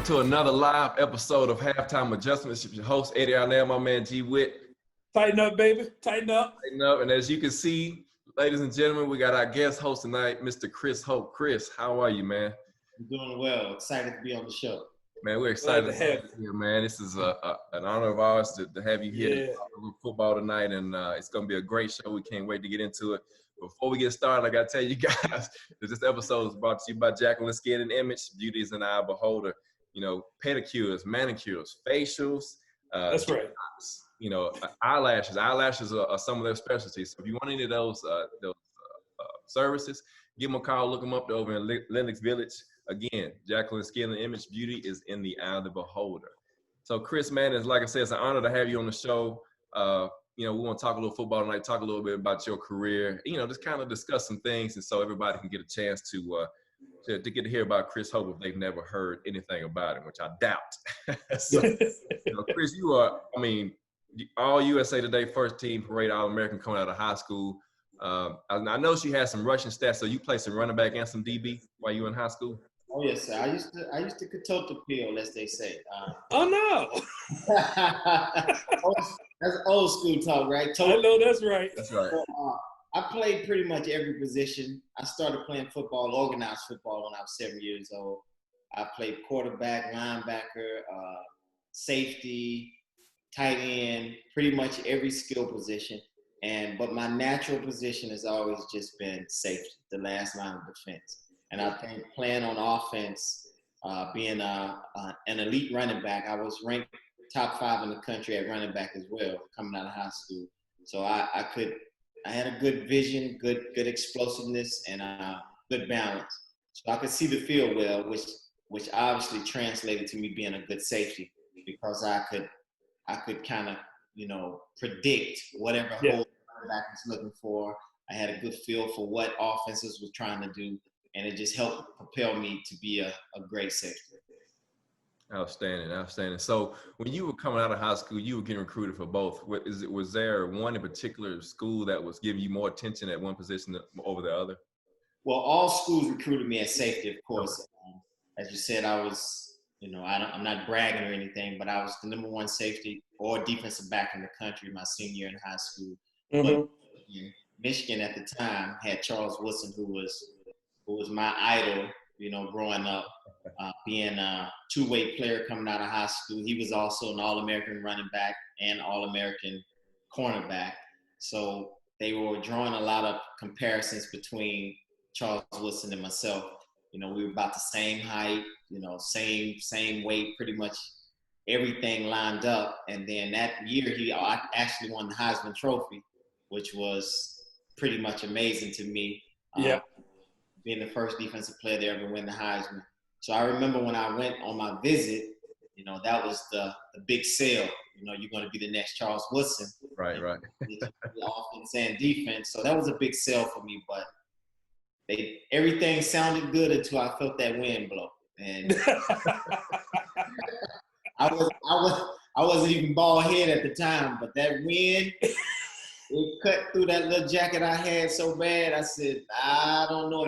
to another live episode of Halftime Adjustments. Your host, Eddie Arnell, my man G Witt. Tighten up, baby. Tighten up. Tighten up. And as you can see, ladies and gentlemen, we got our guest host tonight, Mr. Chris Hope. Chris, how are you, man? I'm doing well. Excited to be on the show. Man, we're excited to have you here, man. This is an honor of ours to have you here to talk a little football tonight, and it's going to be a great show. We can't wait to get into it. Before we get started, I got to tell you guys that this episode is brought to you by Jacqueline Skin and Image. Beauty is an eye beholder. You know, pedicures, manicures, facials. That's right. You know, eyelashes. Eyelashes are some of their specialties. So if you want any of those services, give them a call. Look them up. They're over in Lennox Village. Again, Jacqueline Skin and Image. Beauty is in the eye of the beholder. So, Chris, man, it's like I said, it's an honor to have you on the show. You know, we want to talk a little football tonight, talk a little bit about your career, you know, just kind of discuss some things. And so everybody can get a chance to get to hear about Chris Hope if they've never heard anything about him, which I doubt. So, you know, Chris, you are, I mean, all USA Today first team parade All-American coming out of high school. I know she has some rushing stats, so you played some running back and some DB while you were in high school? Oh yes, sir. I used to katote the pill, as they say. Oh no! That's old school talk, right? I know that's right. That's right. So, I played pretty much every position. I started playing football, organized football, when I was 7 years old. I played quarterback, linebacker, safety, tight end, pretty much every skill position. But my natural position has always just been safety, the last line of defense. And I think playing on offense, being an elite running back, I was ranked top 5 in the country at running back as well, coming out of high school. So I had a good vision, good explosiveness, and good balance. So I could see the field well, which obviously translated to me being a good safety, because I could kind of, you know, predict whatever hole running back was looking for. I had a good feel for what offenses were trying to do, and it just helped propel me to be a great safety. Outstanding. So when you were coming out of high school, you were getting recruited for both. Was there one in particular school that was giving you more attention at one position over the other? Well, all schools recruited me as safety, of course. As you said, I was, you know, I'm not bragging or anything, but I was the number 1 safety or defensive back in the country my senior year in high school. Mm-hmm. But Michigan at the time had Charles Woodson, who was my idol, you know, growing up, being a two-way player coming out of high school. He was also an All-American running back and All-American cornerback. So they were drawing a lot of comparisons between Charles Woodson and myself. You know, we were about the same height, you know, same weight, pretty much everything lined up. And then that year, I actually won the Heisman Trophy, which was pretty much amazing to me. Being the first defensive player to ever win the Heisman. So I remember when I went on my visit, you know, that was the big sale. You know, you're going to be the next Charles Woodson. Right. The offense and defense. So that was a big sale for me, but everything sounded good until I felt that wind blow. And I wasn't even bald head at the time, but that wind, it cut through that little jacket I had so bad, I said, I don't know.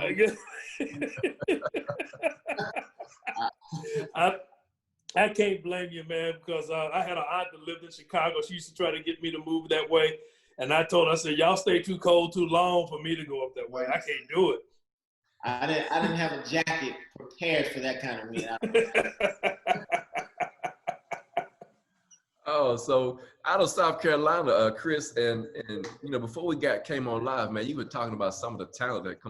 I can't blame you, man, because I had an aunt that lived in Chicago. She used to try to get me to move that way. And I told her, I said, y'all stay too cold too long for me to go up that way. I can't do it. I didn't have a jacket prepared for that kind of wind. Oh, so out of South Carolina, Chris, and you know, before we came on live, man, you were talking about some of the talent that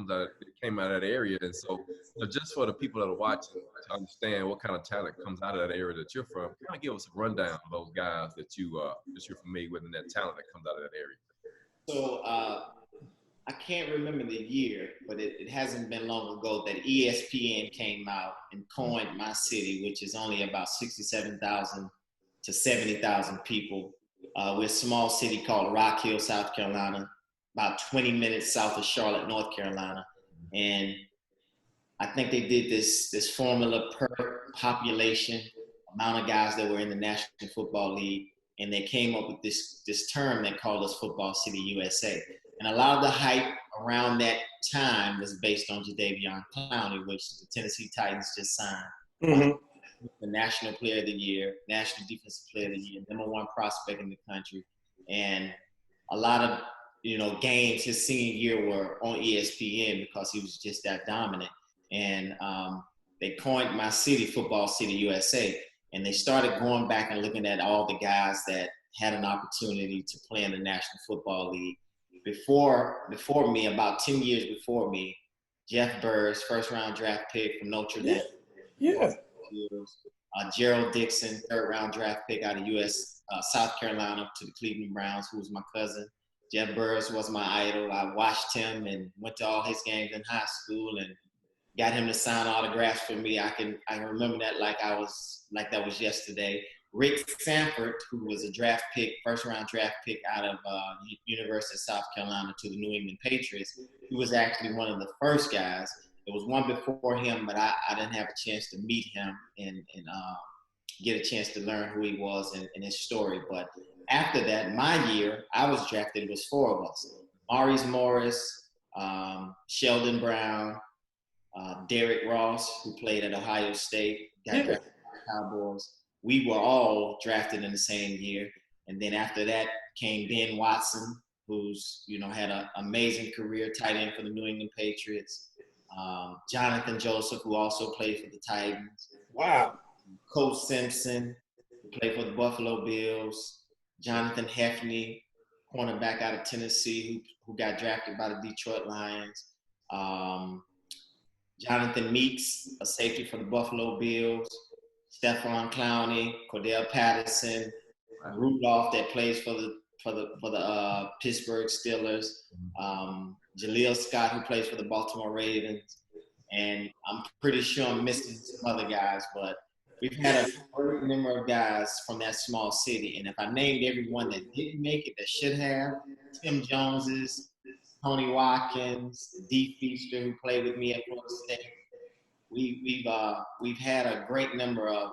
came out of that area, and so, you know, just for the people that are watching to understand what kind of talent comes out of that area that you're from, kind of give us a rundown of those guys that you're familiar with and that talent that comes out of that area. So I can't remember the year, but it hasn't been long ago that ESPN came out and coined my city, which is only about 67,000 to 70,000 people. We're a small city called Rock Hill, South Carolina, about 20 minutes south of Charlotte, North Carolina. And I think they did this formula per population, amount of guys that were in the National Football League, and they came up with this term they called us Football City USA. And a lot of the hype around that time was based on Jadeveon Clowney, which the Tennessee Titans just signed. Mm-hmm. the National Player of the Year, National Defensive Player of the Year, #1 prospect in the country. And a lot of, games his senior year were on ESPN because he was just that dominant. And they coined my city Football City USA. And they started going back and looking at all the guys that had an opportunity to play in the National Football League. Before me, about 10 years before me, Jeff Burris, first-round draft pick from Notre Dame. Yeah. Gerald Dixon, third-round draft pick out of South Carolina to the Cleveland Browns, who was my cousin. Jeff Burris was my idol. I watched him and went to all his games in high school and got him to sign autographs for me. I remember that like that was yesterday. Rick Sanford, who was a first-round draft pick out of University of South Carolina to the New England Patriots, he was actually one of the first guys. There was one before him, but I didn't have a chance to meet him and get a chance to learn who he was and his story. But after that, my year, I was drafted. It was 4 of us: Maurice Morris, Sheldon Brown, Derrick Ross, who played at Ohio State, got drafted by the Cowboys. We were all drafted in the same year. And then after that came Ben Watson, who's, had an amazing career, tight end for the New England Patriots. Jonathan Joseph, who also played for the Titans. Wow. Coach Simpson, who played for the Buffalo Bills. Jonathan Heffney, cornerback out of Tennessee, who got drafted by the Detroit Lions. Jonathan Meeks, a safety for the Buffalo Bills. Stephon Clowney, Cordell Patterson, Rudolph that plays for the Pittsburgh Steelers, Jaleel Scott who plays for the Baltimore Ravens, and I'm pretty sure I'm missing some other guys, but we've had a great number of guys from that small city. And if I named everyone that didn't make it that should have, Tim Joneses, Tony Watkins, D. Feaster who played with me at Florida State. We've had a great number of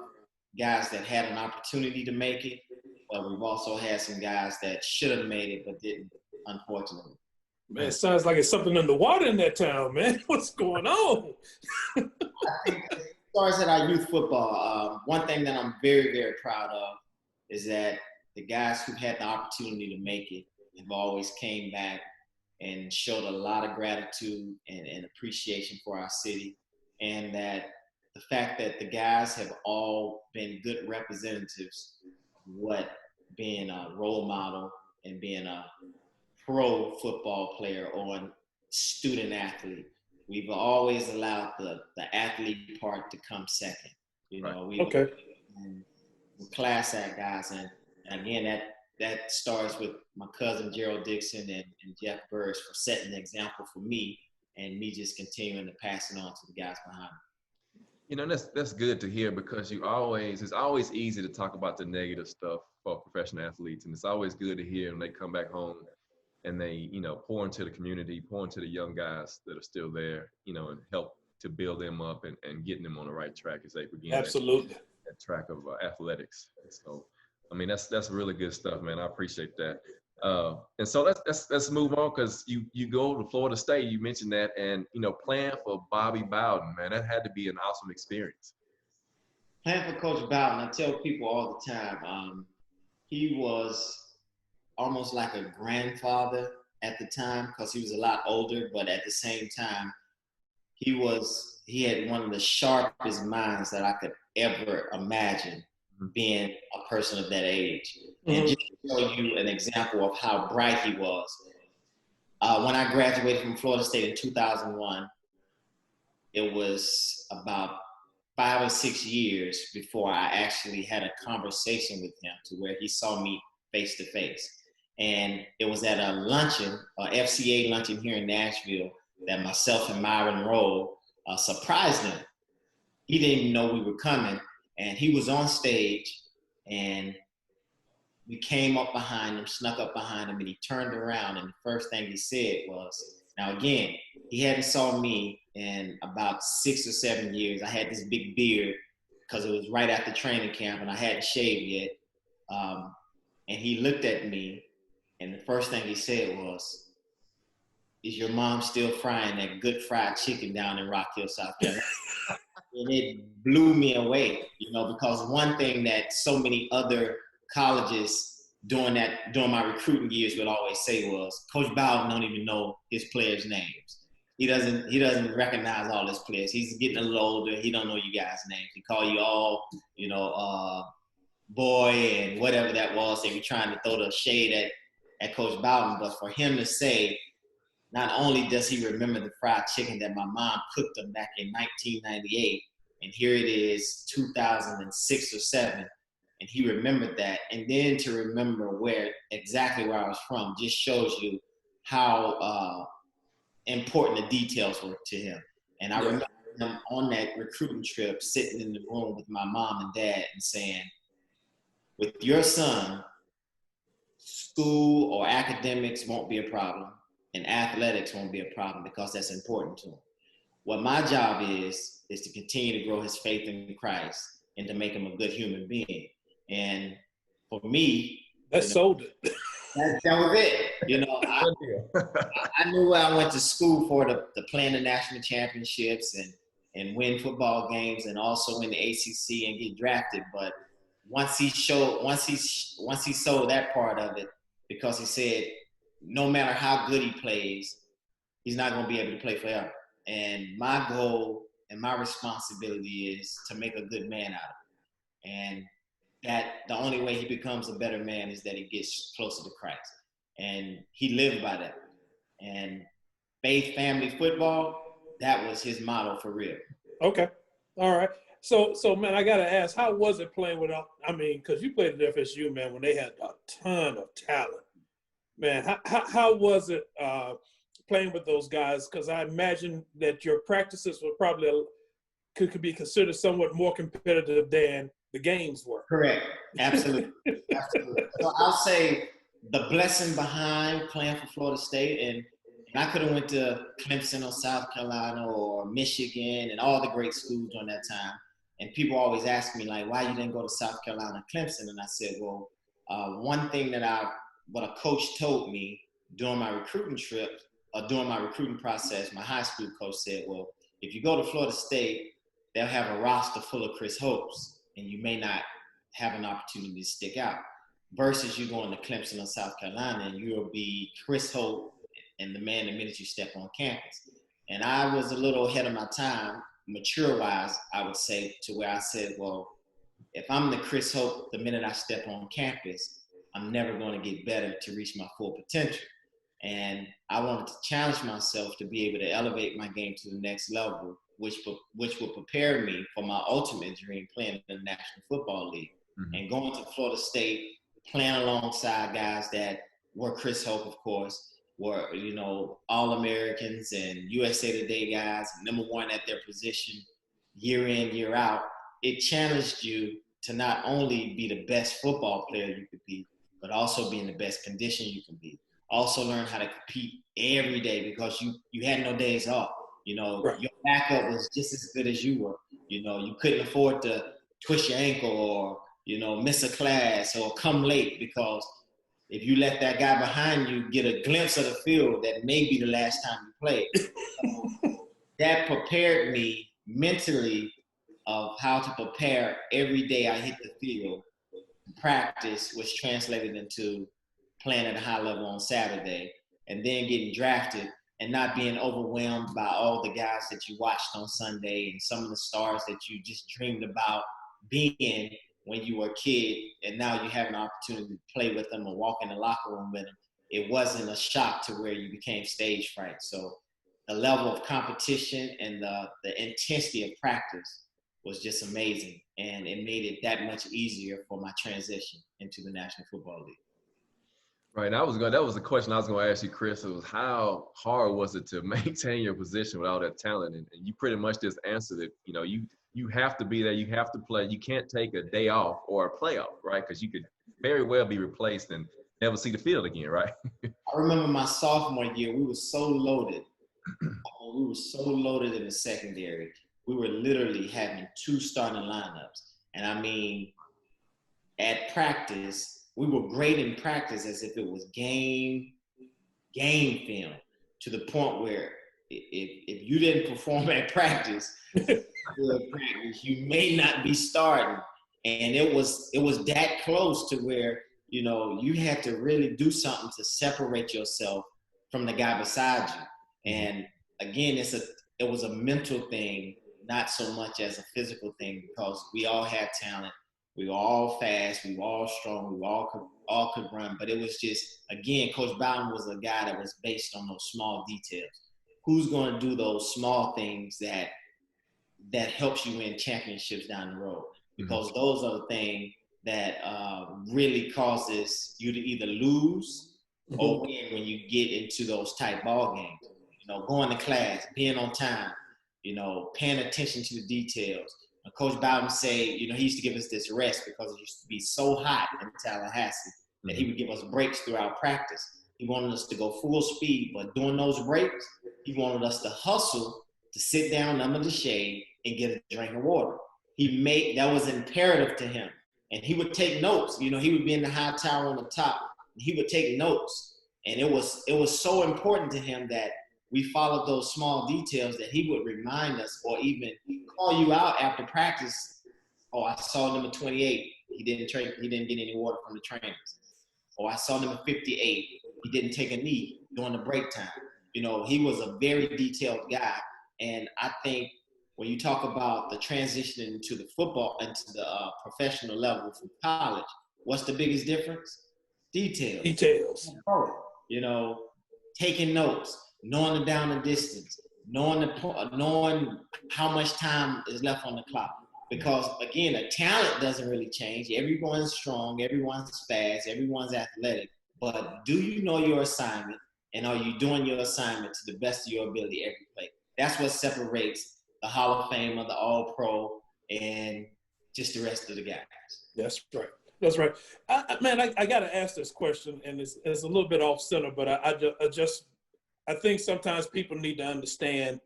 guys that had an opportunity to make it, but we've also had some guys that should have made it but didn't, unfortunately. Man, it sounds like it's something in the water in that town, man. What's going on? I think as far as at our youth football, one thing that I'm very, very proud of is that the guys who had the opportunity to make it have always came back and showed a lot of gratitude and appreciation for our city. And that the fact that the guys have all been good representatives of what being a role model and being a pro football player or student athlete. We've always allowed the athlete part to come second. We class act guys. And again, that starts with my cousin Gerald Dixon and Jeff Burris for setting the example for me, and me just continuing to pass it on to the guys behind me. That's good to hear, because it's always easy to talk about the negative stuff for professional athletes, and it's always good to hear when they come back home and they, pour into the community, pour into the young guys that are still there, and help to build them up and getting them on the right track as they begin that track of athletics. So, I mean, that's really good stuff, man. I appreciate that. And so let's move on, because you go to Florida State. You mentioned that, and playing for Bobby Bowden, man, that had to be an awesome experience. Playing for Coach Bowden, I tell people all the time, he was almost like a grandfather at the time, because he was a lot older, but at the same time, he had one of the sharpest minds that I could ever imagine being a person of that age. And just to show you an example of how bright he was, when I graduated from Florida State in 2001, it was about 5 or 6 years before I actually had a conversation with him to where he saw me face to face. And it was at a luncheon, FCA luncheon here in Nashville, that myself and Myron Rowe surprised him. He didn't even know we were coming, and he was on stage, and we came up behind him, snuck up behind him, and he turned around, and the first thing he said was, now again, he hadn't saw me in about 6 or 7 years. I had this big beard because it was right after training camp, and I hadn't shaved yet. And he looked at me, and the first thing he said was, "Is your mom still frying that good fried chicken down in Rock Hill, South Carolina?" And it blew me away, because one thing that so many other colleges during my recruiting years would always say was, Coach Bowden don't even know his players' names. He doesn't recognize all his players. He's getting a little older. He don't know you guys' names. He call you all, boy and whatever that was. They were trying to throw the shade at Coach Bowden, but for him to say, not only does he remember the fried chicken that my mom cooked him back in 1998, and here it is 2006 or 7, and he remembered that, and then to remember exactly where I was from just shows you how important the details were to him. And I remember him on that recruiting trip sitting in the room with my mom and dad and saying, with your son, school or academics won't be a problem, and athletics won't be a problem because that's important to him. What my job is to continue to grow his faith in Christ and to make him a good human being. And for me, that sold it. That was it. I knew I went to school for to play in the national championships and win football games and also in the ACC and get drafted. But once he sold that part of it, because he said no matter how good he plays, he's not going to be able to play forever. And my goal and my responsibility is to make a good man out of him. And that the only way he becomes a better man is that he gets closer to Christ. And he lived by that. And faith, family, football, that was his motto for real. Okay. All right. So man, I got to ask, how was it playing because you played at FSU, man, when they had a ton of talent. Man, how was it playing with those guys? Because I imagine that your practices were probably could be considered somewhat more competitive than the games were. Correct. Absolutely. Absolutely. So I'll say the blessing behind playing for Florida State, and I could have went to Clemson or South Carolina or Michigan and all the great schools during that time. And people always ask me, like, why you didn't go to South Carolina, Clemson? And I said, well, one thing what a coach told me during my recruiting trip, during my recruiting process, my high school coach said, well, if you go to Florida State, they'll have a roster full of Chris Hopes, and you may not have an opportunity to stick out. Versus you going to Clemson or South Carolina, and you'll be Chris Hope and the man the minute you step on campus. And I was a little ahead of my time, mature-wise, I would say, to where I said, well, if I'm the Chris Hope the minute I step on campus, I'm never going to get better to reach my full potential. And I wanted to challenge myself to be able to elevate my game to the next level, which will prepare me for my ultimate dream, playing in the National Football League. Mm-hmm. And going to Florida State, playing alongside guys that were Chris Hope, of course, were, All-Americans and USA Today guys, number one at their position, year in, year out. It challenged you to not only be the best football player you could be, but also be in the best condition you can be. Also learn how to compete every day because you had no days off. Right. Your backup was just as good as you were. You couldn't afford to twist your ankle or, miss a class or come late, because if you let that guy behind you get a glimpse of the field, that may be the last time you played. That prepared me mentally of how to prepare every day I hit the field. Practice was translated into playing at a high level on Saturday, and then getting drafted and not being overwhelmed by all the guys that you watched on Sunday and some of the stars that you just dreamed about being when you were a kid, and now you have an opportunity to play with them or walk in the locker room with them. It wasn't a shock to where you became stage fright. So the level of competition and the intensity of practice was just amazing, and it made it that much easier for my transition into the National Football League. Right. That was the question I was going to ask you, Chris. It was how hard was it to maintain your position with all that talent? And you pretty much just answered it. You have to be there. You have to play. You can't take a day off or a playoff, right? Because you could very well be replaced and never see the field again, right? I remember my sophomore year, we were so loaded. We were so loaded in the secondary. We were literally having 2 starting lineups. And I mean, at practice, we were great in practice as if it was game film, to the point where if you didn't perform at practice, you may not be starting. And it was that close to where, you know, you had to really do something to separate yourself from the guy beside you. And again, it was a mental thing, not so much as a physical thing, because we all had talent. We were all fast. We were all strong. We all could run. But it was just, again, Coach Bowden was a guy that was based on those small details. Who's going to do those small things that helps you win championships down the road? Because those are the things that really causes you to either lose or win when you get into those tight ball games. You know, going to class, being on time, you know, paying attention to the details. Coach Bowden say, you know, he used to give us this rest because it used to be so hot in Tallahassee that he would give us breaks throughout practice. He wanted us to go full speed, but during those breaks, he wanted us to hustle, to sit down under the shade and get a drink of water. That was imperative to him. And he would take notes. You know, he would be in the high tower on the top, and he would take notes. And it was so important to him that we followed those small details, that he would remind us or even call you out after practice. Oh, I saw number 28. He didn't get any water from the trainers. Oh, I saw number 58. He didn't take a knee during the break time. You know, he was a very detailed guy. And I think when you talk about the transition into the professional level from college, what's the biggest difference? Details. You know, taking notes, knowing the down and distance, knowing how much time is left on the clock. Because again, the talent doesn't really change. Everyone's strong, everyone's fast, everyone's athletic. But do you know your assignment, and are you doing your assignment to the best of your ability every play? That's what separates the Hall of Famer, the All-Pro, and just the rest of the guys. That's right. That's right. I got to ask this question, and it's a little bit off center, but I think sometimes people need to understand,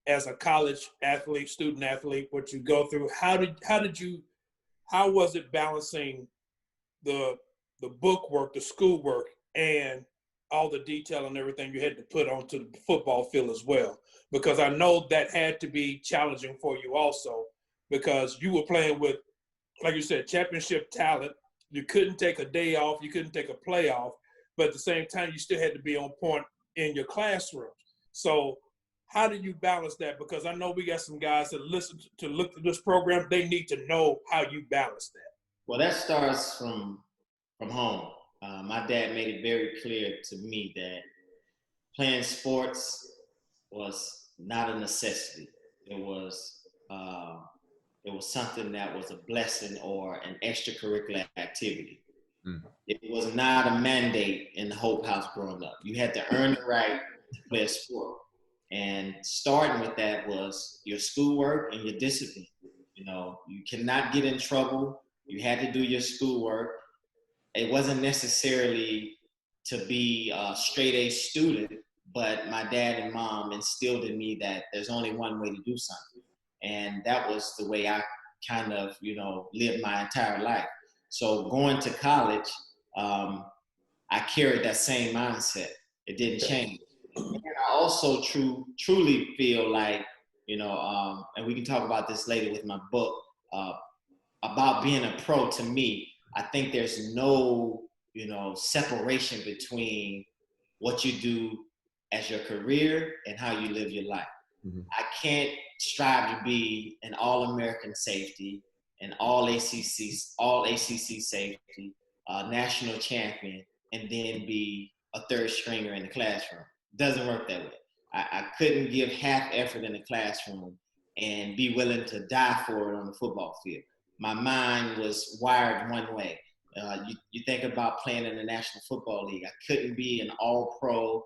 as a college athlete, student athlete, what you go through. How was it balancing the book work, the school work, and all the detail and everything you had to put onto the football field as well? Because I know that had to be challenging for you also, because you were playing with, like you said, championship talent. You couldn't take a day off. You couldn't take a play off. But at the same time, you still had to be on point in your classroom. So how do you balance that? Because I know we got some guys that look at this program. They need to know how you balance that. Well, that starts from home. My dad made it very clear to me that playing sports was not a necessity. It was something that was a blessing or an extracurricular activity. It was not a mandate in the Hope House growing up. You had to earn the right to play a sport. And starting with that was your schoolwork and your discipline. You know, you cannot get in trouble. You had to do your schoolwork. It wasn't necessarily to be a straight A student, but my dad and mom instilled in me that there's only one way to do something. And that was the way I kind of, you know, lived my entire life. So going to college, I carried that same mindset. It didn't change. And I also truly feel like, you know, and we can talk about this later with my book, about being a pro. To me, I think there's no, you know, separation between what you do as your career and how you live your life. I can't strive to be an All-American safety, an all-ACC safety, national champion, and then be a third stringer in the classroom. Doesn't work that way. I couldn't give half effort in the classroom and be willing to die for it on the football field. My mind was wired one way. You think about playing in the National Football League. I couldn't be an all-pro,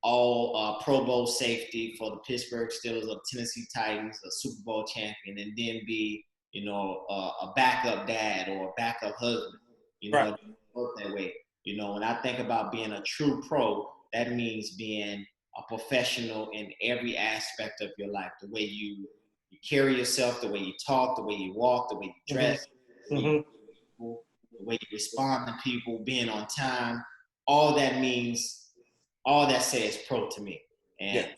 Pro Bowl safety for the Pittsburgh Steelers or Tennessee Titans, a Super Bowl champion, and then be, you know, a backup dad or a backup husband. You know, right. It doesn't work that way. You know, when I think about being a true pro, that means being a professional in every aspect of your life. The way you carry yourself, the way you talk, the way you walk, the way you dress, the way you respond to people, being on time. All that says pro to me. And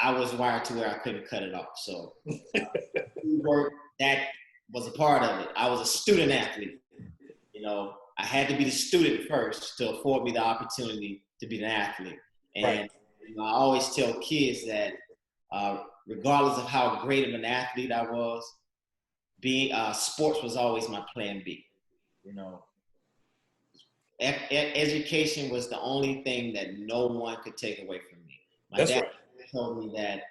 I was wired to where I couldn't cut it off. So work, that was a part of it. I was a student athlete. You know, I had to be the student first to afford me the opportunity to be an athlete. And you know, I always tell kids that regardless of how great of an athlete I was, being sports was always my plan B. You know, education was the only thing that no one could take away from me. My dad told me that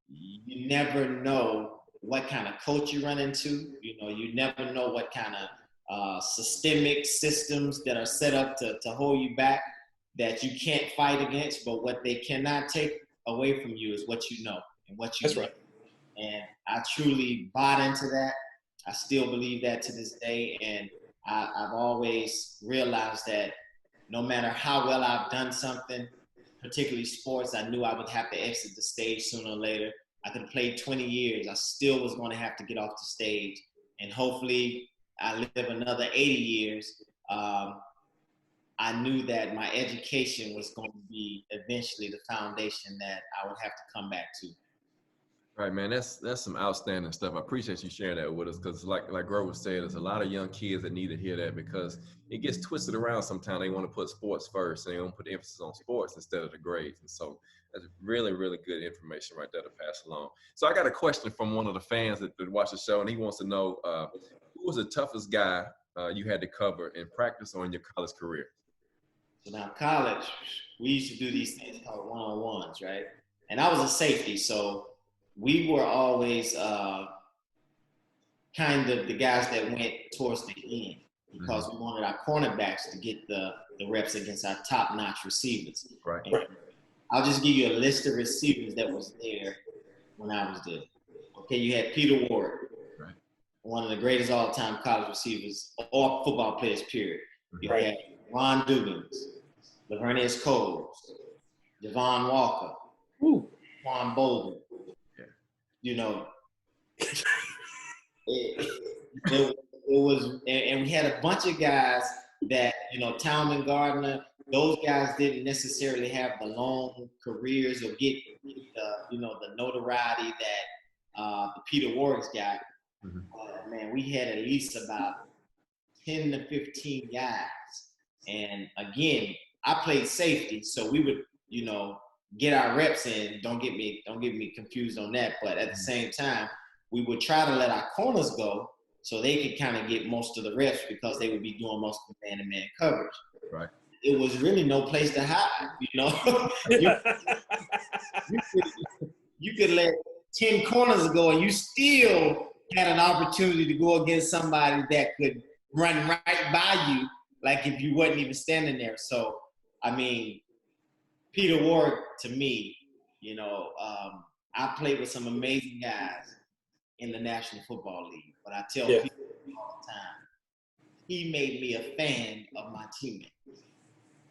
you never know what kind of coach you run into. You know, you never know what kind of systemic systems that are set up to hold you back that you can't fight against. But what they cannot take away from you is what you know and what you know. And I truly bought into that. I still believe that to this day. And I've always realized that no matter how well I've done something, particularly sports, I knew I would have to exit the stage sooner or later. I could have played 20 years. I still was going to have to get off the stage. And hopefully I live another 80 years. I knew that my education was going to be eventually the foundation that I would have to come back to. Right, man. That's some outstanding stuff. I appreciate you sharing that with us, because like Grover said, there's a lot of young kids that need to hear that, because it gets twisted around sometimes. They want to put sports first, and they want to put emphasis on sports instead of the grades. And so that's really, really good information right there to pass along. So I got a question from one of the fans that watched the show, and he wants to know who was the toughest guy you had to cover in practice or in your college career? So now college, we used to do these things called one-on-ones, right? And I was a safety, so we were always kind of the guys that went towards the end, because we wanted our cornerbacks to get the reps against our top-notch receivers. Right. I'll just give you a list of receivers that was there when I was there. Okay, you had Peter Ward, right, one of the greatest all-time college receivers, or football players, period. You had Ron Dugans, Lavernez Coles, Javon Walker, Juan Bolden. You know, it was, and we had a bunch of guys that, you know, Talman Gardner, those guys didn't necessarily have the long careers or get the, you know, the notoriety that the Peter Warwick's got. Man, we had at least about 10 to 15 guys. And again, I played safety, so we would, you know, get our reps in. Don't get me confused on that. But at the same time, we would try to let our corners go so they could kind of get most of the reps, because they would be doing most of the man-to-man coverage. Right. It was really no place to hide, you know. you could let 10 corners go, and you still had an opportunity to go against somebody that could run right by you, like if you wasn't even standing there. So, I mean, Peter Ward, to me, you know, I played with some amazing guys in the National Football League, but I tell people all the time, he made me a fan of my teammates.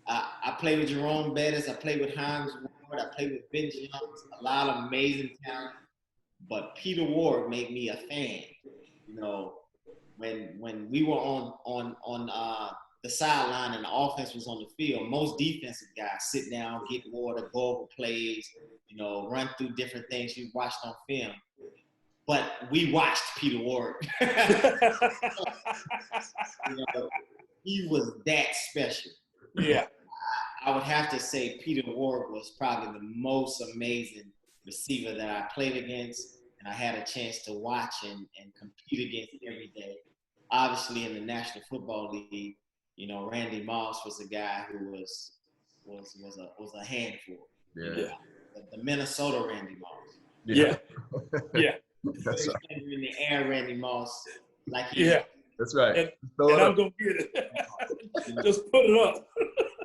I played with Jerome Bettis, I played with Hines Ward, I played with Ben Jones, a lot of amazing talent, but Peter Ward made me a fan. You know, when we were on the sideline and the offense was on the field, most defensive guys sit down, get water, go over plays, you know, run through different things you watched on film. But we watched Peter Ward. You know, he was that special. Yeah. I would have to say Peter Ward was probably the most amazing receiver that I played against, and I had a chance to watch and compete against every day. Obviously, in the National Football League, you know, Randy Moss was a guy who was a handful. Yeah. The Minnesota Randy Moss. Yeah. That's right. In the air, Randy Moss. Like that's right. And I'm gonna get it. Just put it up.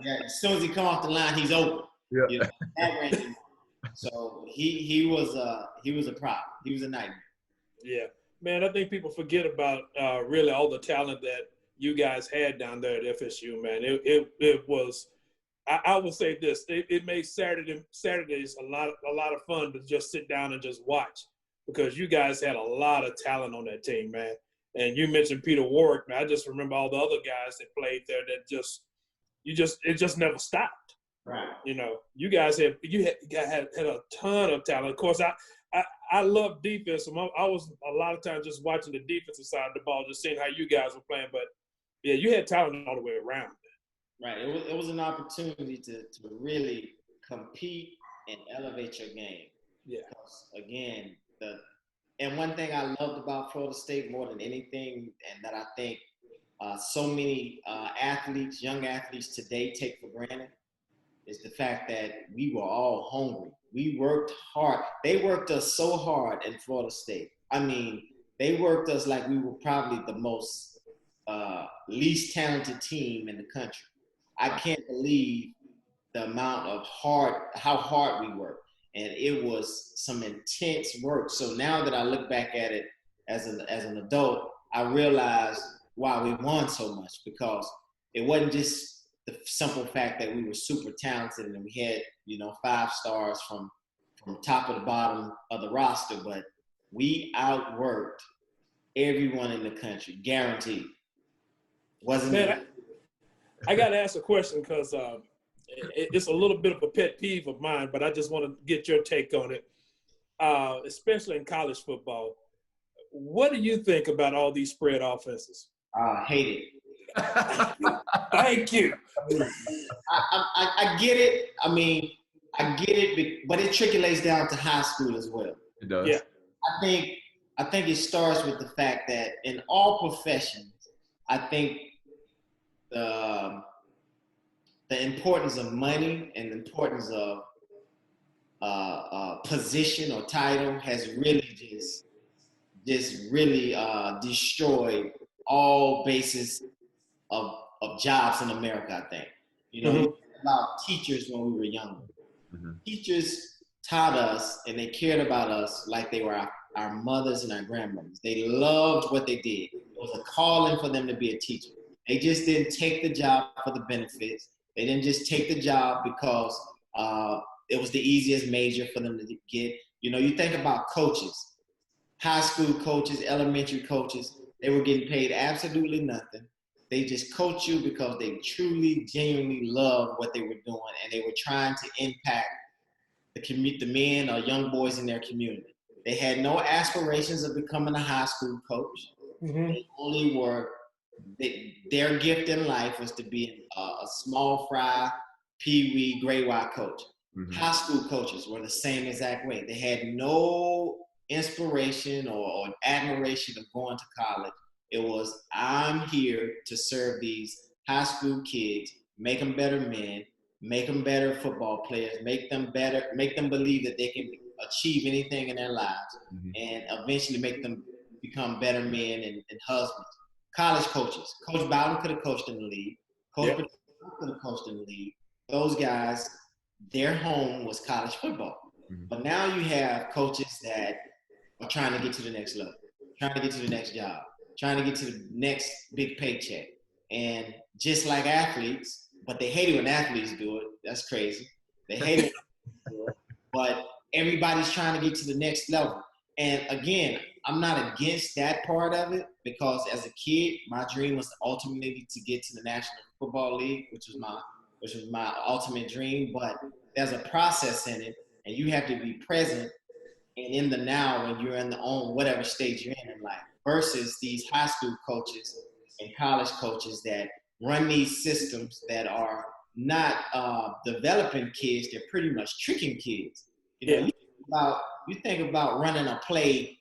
Yeah, as soon as he come off the line, he's open. Yeah. You know, that Randy Moss. So he was a problem. He was a nightmare. Yeah, man. I think people forget about really all the talent that you guys had down there at FSU, man. It was, I would say this, it made Saturdays a lot of fun to just sit down and just watch, because you guys had a lot of talent on that team, man. And you mentioned Peter Warwick, man. I just remember all the other guys that played there that it just never stopped. Right. You know, you guys had a ton of talent. Of course, I love defense. So I was a lot of times just watching the defensive side of the ball, just seeing how you guys were playing. But yeah, you had talent all the way around. Right. It was an opportunity to really compete and elevate your game. Yeah. Because again, and one thing I loved about Florida State more than anything, and that I think so many athletes, young athletes today take for granted, is the fact that we were all hungry. We worked hard. They worked us so hard in Florida State. I mean, they worked us like we were probably the most least talented team in the country. I can't believe the amount of how hard we worked. And it was some intense work. So now that I look back at it as an adult, I realize why we won so much, because it wasn't just the simple fact that we were super talented and we had, 5 stars from top of the bottom of the roster, but we outworked everyone in the country, guaranteed. Man, I got to ask a question because it's a little bit of a pet peeve of mine, but I just want to get your take on it, especially in college football. What do you think about all these spread offenses? Hate it. Thank you. I get it. I mean, I get it, but it trickles down to high school as well. It does. Yeah. I think it starts with the fact that in all professions, I think the importance of money and the importance of position or title has really just really destroyed all basis of jobs in America, I think. We think about teachers when we were younger. Mm-hmm. Teachers taught us and they cared about us like they were our mothers and our grandmothers. They loved what they did. It was a calling for them to be a teacher. They just didn't take the job for the benefits. They didn't just take the job because it was the easiest major for them to get. You think about coaches, high school coaches, elementary coaches, they were getting paid absolutely nothing. They just coach you because they truly, genuinely loved what they were doing, and they were trying to impact the men or young boys in their community. They had no aspirations of becoming a high school coach. Mm-hmm. They only were, their gift in life was to be a small fry, pee-wee, grade Y coach. Mm-hmm. High school coaches were the same exact way. They had no inspiration or admiration of going to college. It was, I'm here to serve these high school kids, make them better men, make them better football players, make them believe that they can achieve anything in their lives, mm-hmm. and eventually make them become better men and husbands. College coaches. Coach Bowden could have coached in the league. Coach Patel could have coached in the league. Those guys, their home was college football. Mm-hmm. But now you have coaches that are trying to get to the next level, trying to get to the next job, trying to get to the next big paycheck. And just like athletes, but they hate it when athletes do it. That's crazy. They hate it when athletes do it. But everybody's trying to get to the next level. And again, I'm not against that part of it, because as a kid, my dream was ultimately to get to the National Football League, which was my ultimate dream. But there's a process in it, and you have to be present and in the now when you're in whatever stage you're in life, versus these high school coaches and college coaches that run these systems that are not developing kids, they're pretty much tricking kids. You think about running a play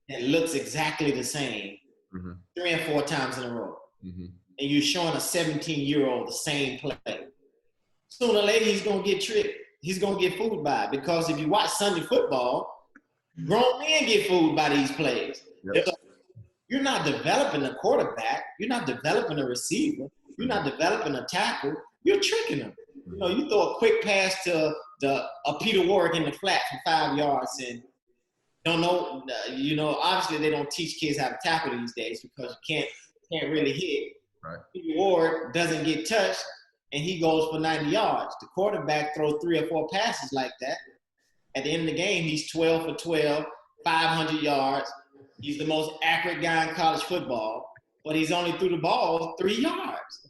that looks exactly the same, mm-hmm. 3 and 4 times in a row, mm-hmm. and you're showing a 17-year-old the same play. Sooner or later, he's going to get tricked. He's going to get fooled by it, because if you watch Sunday football, grown men get fooled by these plays. Yep. So you're not developing a quarterback. You're not developing a receiver. You're not developing a tackle. You're tricking them. You throw a quick pass to a Peter Warwick in the flat for 5 yards and don't know. Obviously they don't teach kids how to tackle these days, because you can't really hit. Right. Peter Warwick doesn't get touched and he goes for 90 yards. The quarterback throws 3 or 4 passes like that. At the end of the game, he's 12 for 12, 500 yards. He's the most accurate guy in college football, but he's only threw the ball 3 yards.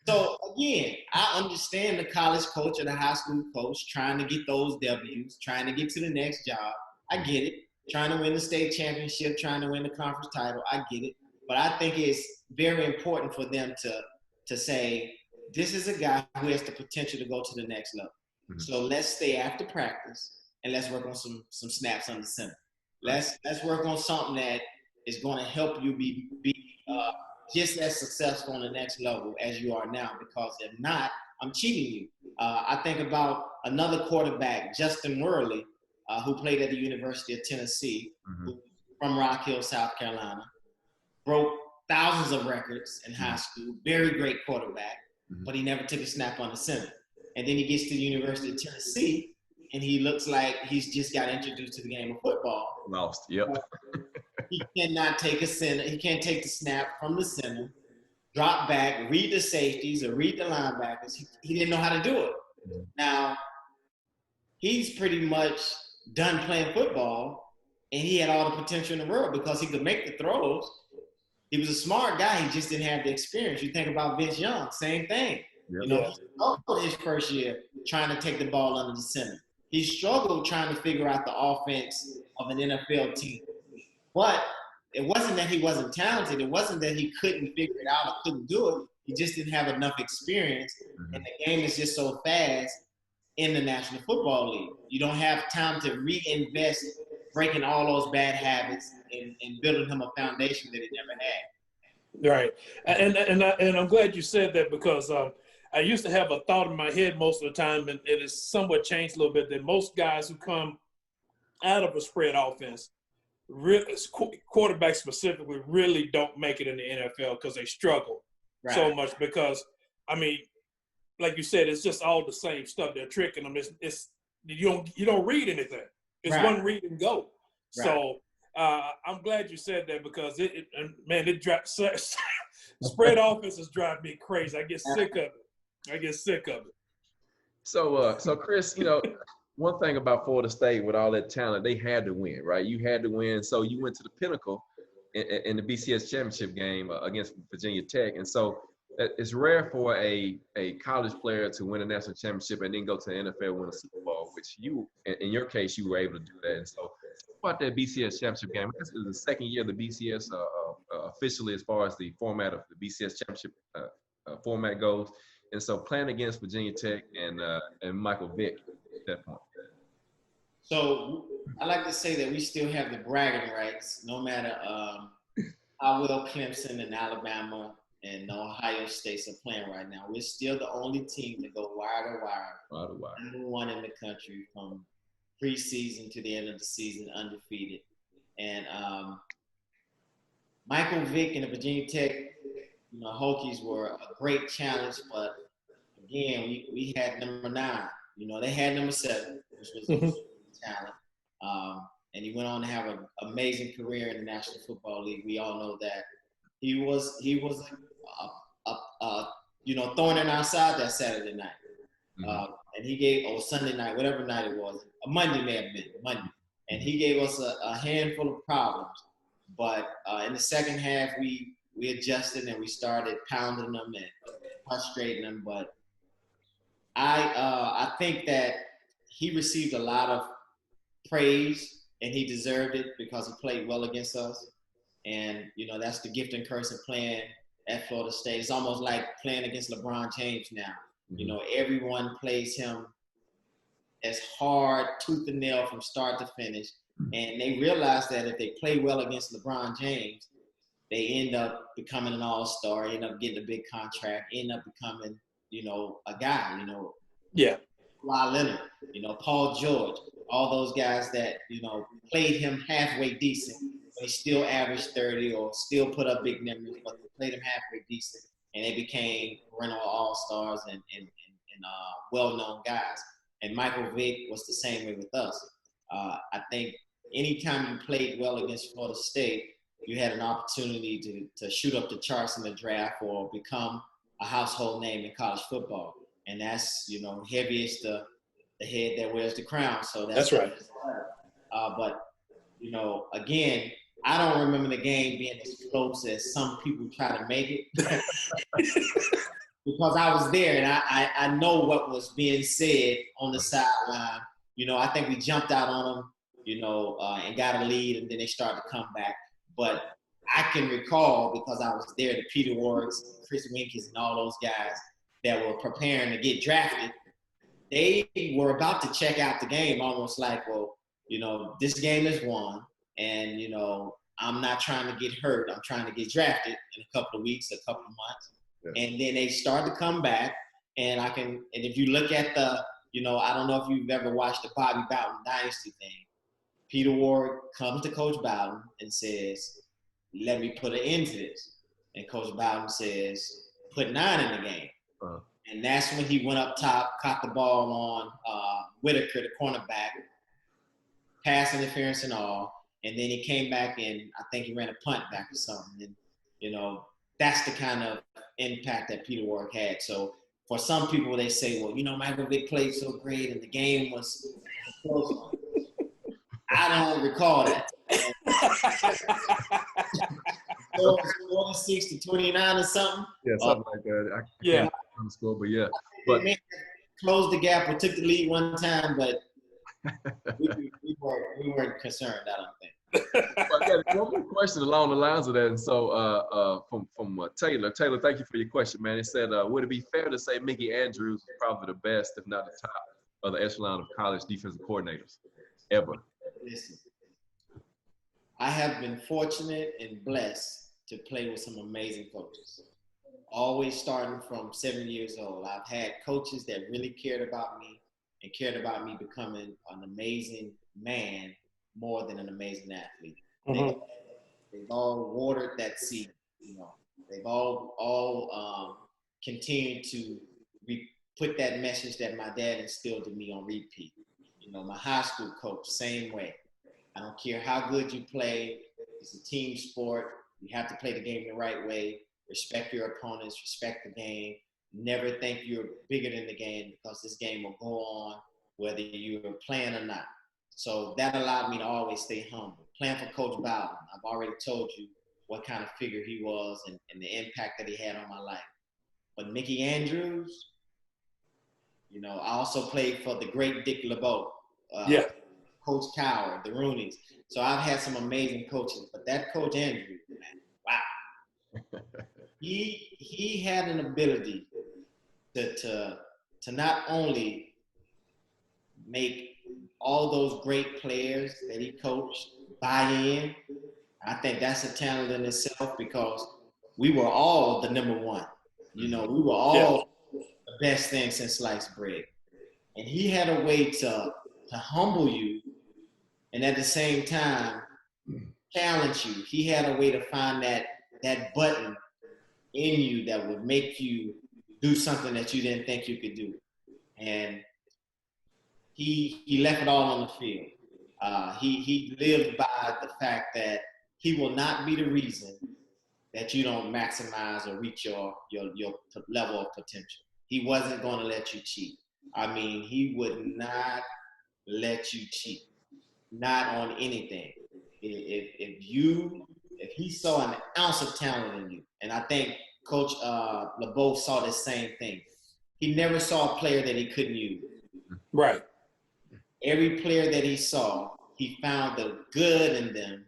So again, I understand the college coach or the high school coach trying to get those W's, trying to get to the next job. I get it. Trying to win the state championship, trying to win the conference title. I get it. But I think it's very important for them to say, this is a guy who has the potential to go to the next level. Mm-hmm. So let's stay after practice and let's work on some snaps under center. Let's work on something that is going to help you be just as successful on the next level as you are now, because if not, I'm cheating you. I think about another quarterback, Justin Worley, who played at the University of Tennessee, mm-hmm. from Rock Hill, South Carolina, broke thousands of records in high school, very great quarterback, mm-hmm. but he never took a snap on the center. And then he gets to the University of Tennessee, and he looks like he's just got introduced to the game of football. Lost, yep. He cannot take a center. He can't take the snap from the center, drop back, read the safeties or read the linebackers. He didn't know how to do it. Mm-hmm. Now, he's pretty much done playing football, and he had all the potential in the world because he could make the throws. He was a smart guy. He just didn't have the experience. You think about Vince Young, same thing. Yep. You know, he struggled his first year trying to take the ball under the center. He struggled trying to figure out the offense of an NFL team. But it wasn't that he wasn't talented. It wasn't that he couldn't figure it out or couldn't do it. He just didn't have enough experience. Mm-hmm. And the game is just so fast in the National Football League. You don't have time to reinvest, breaking all those bad habits and building him a foundation that he never had. Right. And I'm glad you said that, because I used to have a thought in my head most of the time, and it has somewhat changed a little bit, that most guys who come out of a spread offense, quarterbacks specifically, really don't make it in the NFL because they struggle so much. Because, I mean, like you said, it's just all the same stuff. They're tricking them. It's you don't read anything. It's one read and go. Right. So I'm glad you said that, because it spread offenses drive me crazy. I get sick of it. So Chris, one thing about Florida State, with all that talent, they had to win, right? You had to win. So you went to the pinnacle in the BCS championship game against Virginia Tech. And so it's rare for a college player to win a national championship and then go to the NFL and win a Super Bowl, which you, in your case, you were able to do that. And so about that BCS championship game, because it was the second year of the BCS officially as far as the format of the BCS championship format goes. And so playing against Virginia Tech and Michael Vick at that point. So I like to say that we still have the bragging rights, no matter how well Clemson and Alabama and Ohio States are playing right now. We're still the only team to go wire to wire. Number one in the country from preseason to the end of the season, undefeated. And Michael Vick and the Virginia Tech, Hokies were a great challenge, but again, we had number 9. They had number 7, which was talent. And he went on to have an amazing career in the National Football League. We all know that. He was thorn in our side that Saturday night. Mm-hmm. And he gave, Sunday night, whatever night it was, a Monday may have been, Monday. And he gave us a handful of problems. But in the second half, we adjusted and we started pounding them and frustrating them. But I think that he received a lot of praise, and he deserved it because he played well against us. And, that's the gift and curse of playing at Florida State. It's almost like playing against LeBron James now. Mm-hmm. Everyone plays him as hard, tooth and nail from start to finish. Mm-hmm. And they realize that if they play well against LeBron James, they end up becoming an all-star, end up getting a big contract, end up becoming, a guy, Yeah. Kawhi Leonard, Paul George, all those guys that, played him halfway decent. They still averaged 30 or still put up big numbers, but they played him halfway decent, and they became perennial all-stars and well-known guys. And Michael Vick was the same way with us. I think anytime you played well against Florida State, you had an opportunity to shoot up the charts in the draft or become a household name in college football. And that's, heavy is the head that wears the crown. So that's right. But, again, I don't remember the game being as close as some people try to make it. because I was there and I know what was being said on the sideline. You know, I think we jumped out on them, you know, and got a lead, and then they started to come back. But I can recall, because I was there, the Peter Warricks, Chris Winkies, and all those guys that were preparing to get drafted, they were about to check out the game, almost like, well, you know, this game is won, and, you know, I'm not trying to get hurt. I'm trying to get drafted in a couple of weeks, a couple of months. Yeah. And then they start to come back, and if you look at you know, I don't know if you've ever watched the Bobby Bowden Dynasty thing. Peter Ward comes to Coach Bowden and says, let me put an end to this. And Coach Bowden says, put 9 in the game. And that's when he went up top, caught the ball on Whitaker, the cornerback, pass interference and all. And then he came back and I think he ran a punt back or something. And, you know, that's the kind of impact that Peter Warrick had. So for some people, they say, well, you know, Michael Vick played so great and the game was close. I don't recall that. 46 to 29 or something. Yeah, something like that. I can't remember the score, but yeah. But closed the gap or took the lead one time, but we weren't concerned, I don't think. Well, I got one more question along the lines of that. And so from Taylor. Taylor, thank you for your question, man. It said, would it be fair to say Mickey Andrews is probably the best, if not the top, of the echelon of college defensive coordinators ever? Listen, I have been fortunate and blessed to play with some amazing coaches. Always starting from 7 years old. I've had coaches that really cared about me and cared about me becoming an amazing man more than an amazing athlete. Mm-hmm. They've all watered that seed, you know. They've all continued to put that message that my dad instilled in me on repeat. You know, my high school coach, same way. I don't care how good you play. It's a team sport. You have to play the game the right way. Respect your opponents. Respect the game. Never think you're bigger than the game, because this game will go on whether you're playing or not. So that allowed me to always stay humble. Playing for Coach Bowden, I've already told you what kind of figure he was and the impact that he had on my life. But Mickey Andrews, you know, I also played for the great Dick LeBeau. Coach Coward, the Rooneys. So I've had some amazing coaches, but that Coach Andrews, man, wow. He had an ability to not only make all those great players that he coached buy in. I think that's a talent in itself, because we were all the number one. You know, we were all the best thing since sliced bread. And he had a way to humble you and at the same time challenge you. He had a way to find that button in you that would make you do something that you didn't think you could do. And he left it all on the field. He lived by the fact that he will not be the reason that you don't maximize or reach your level of potential. He wasn't going to let you cheat. I mean, he would not let you cheat, not on anything. If he saw an ounce of talent in you, and I think Coach LeBeau saw the same thing. He never saw a player that he couldn't use. Right. Every player that he saw, he found the good in them,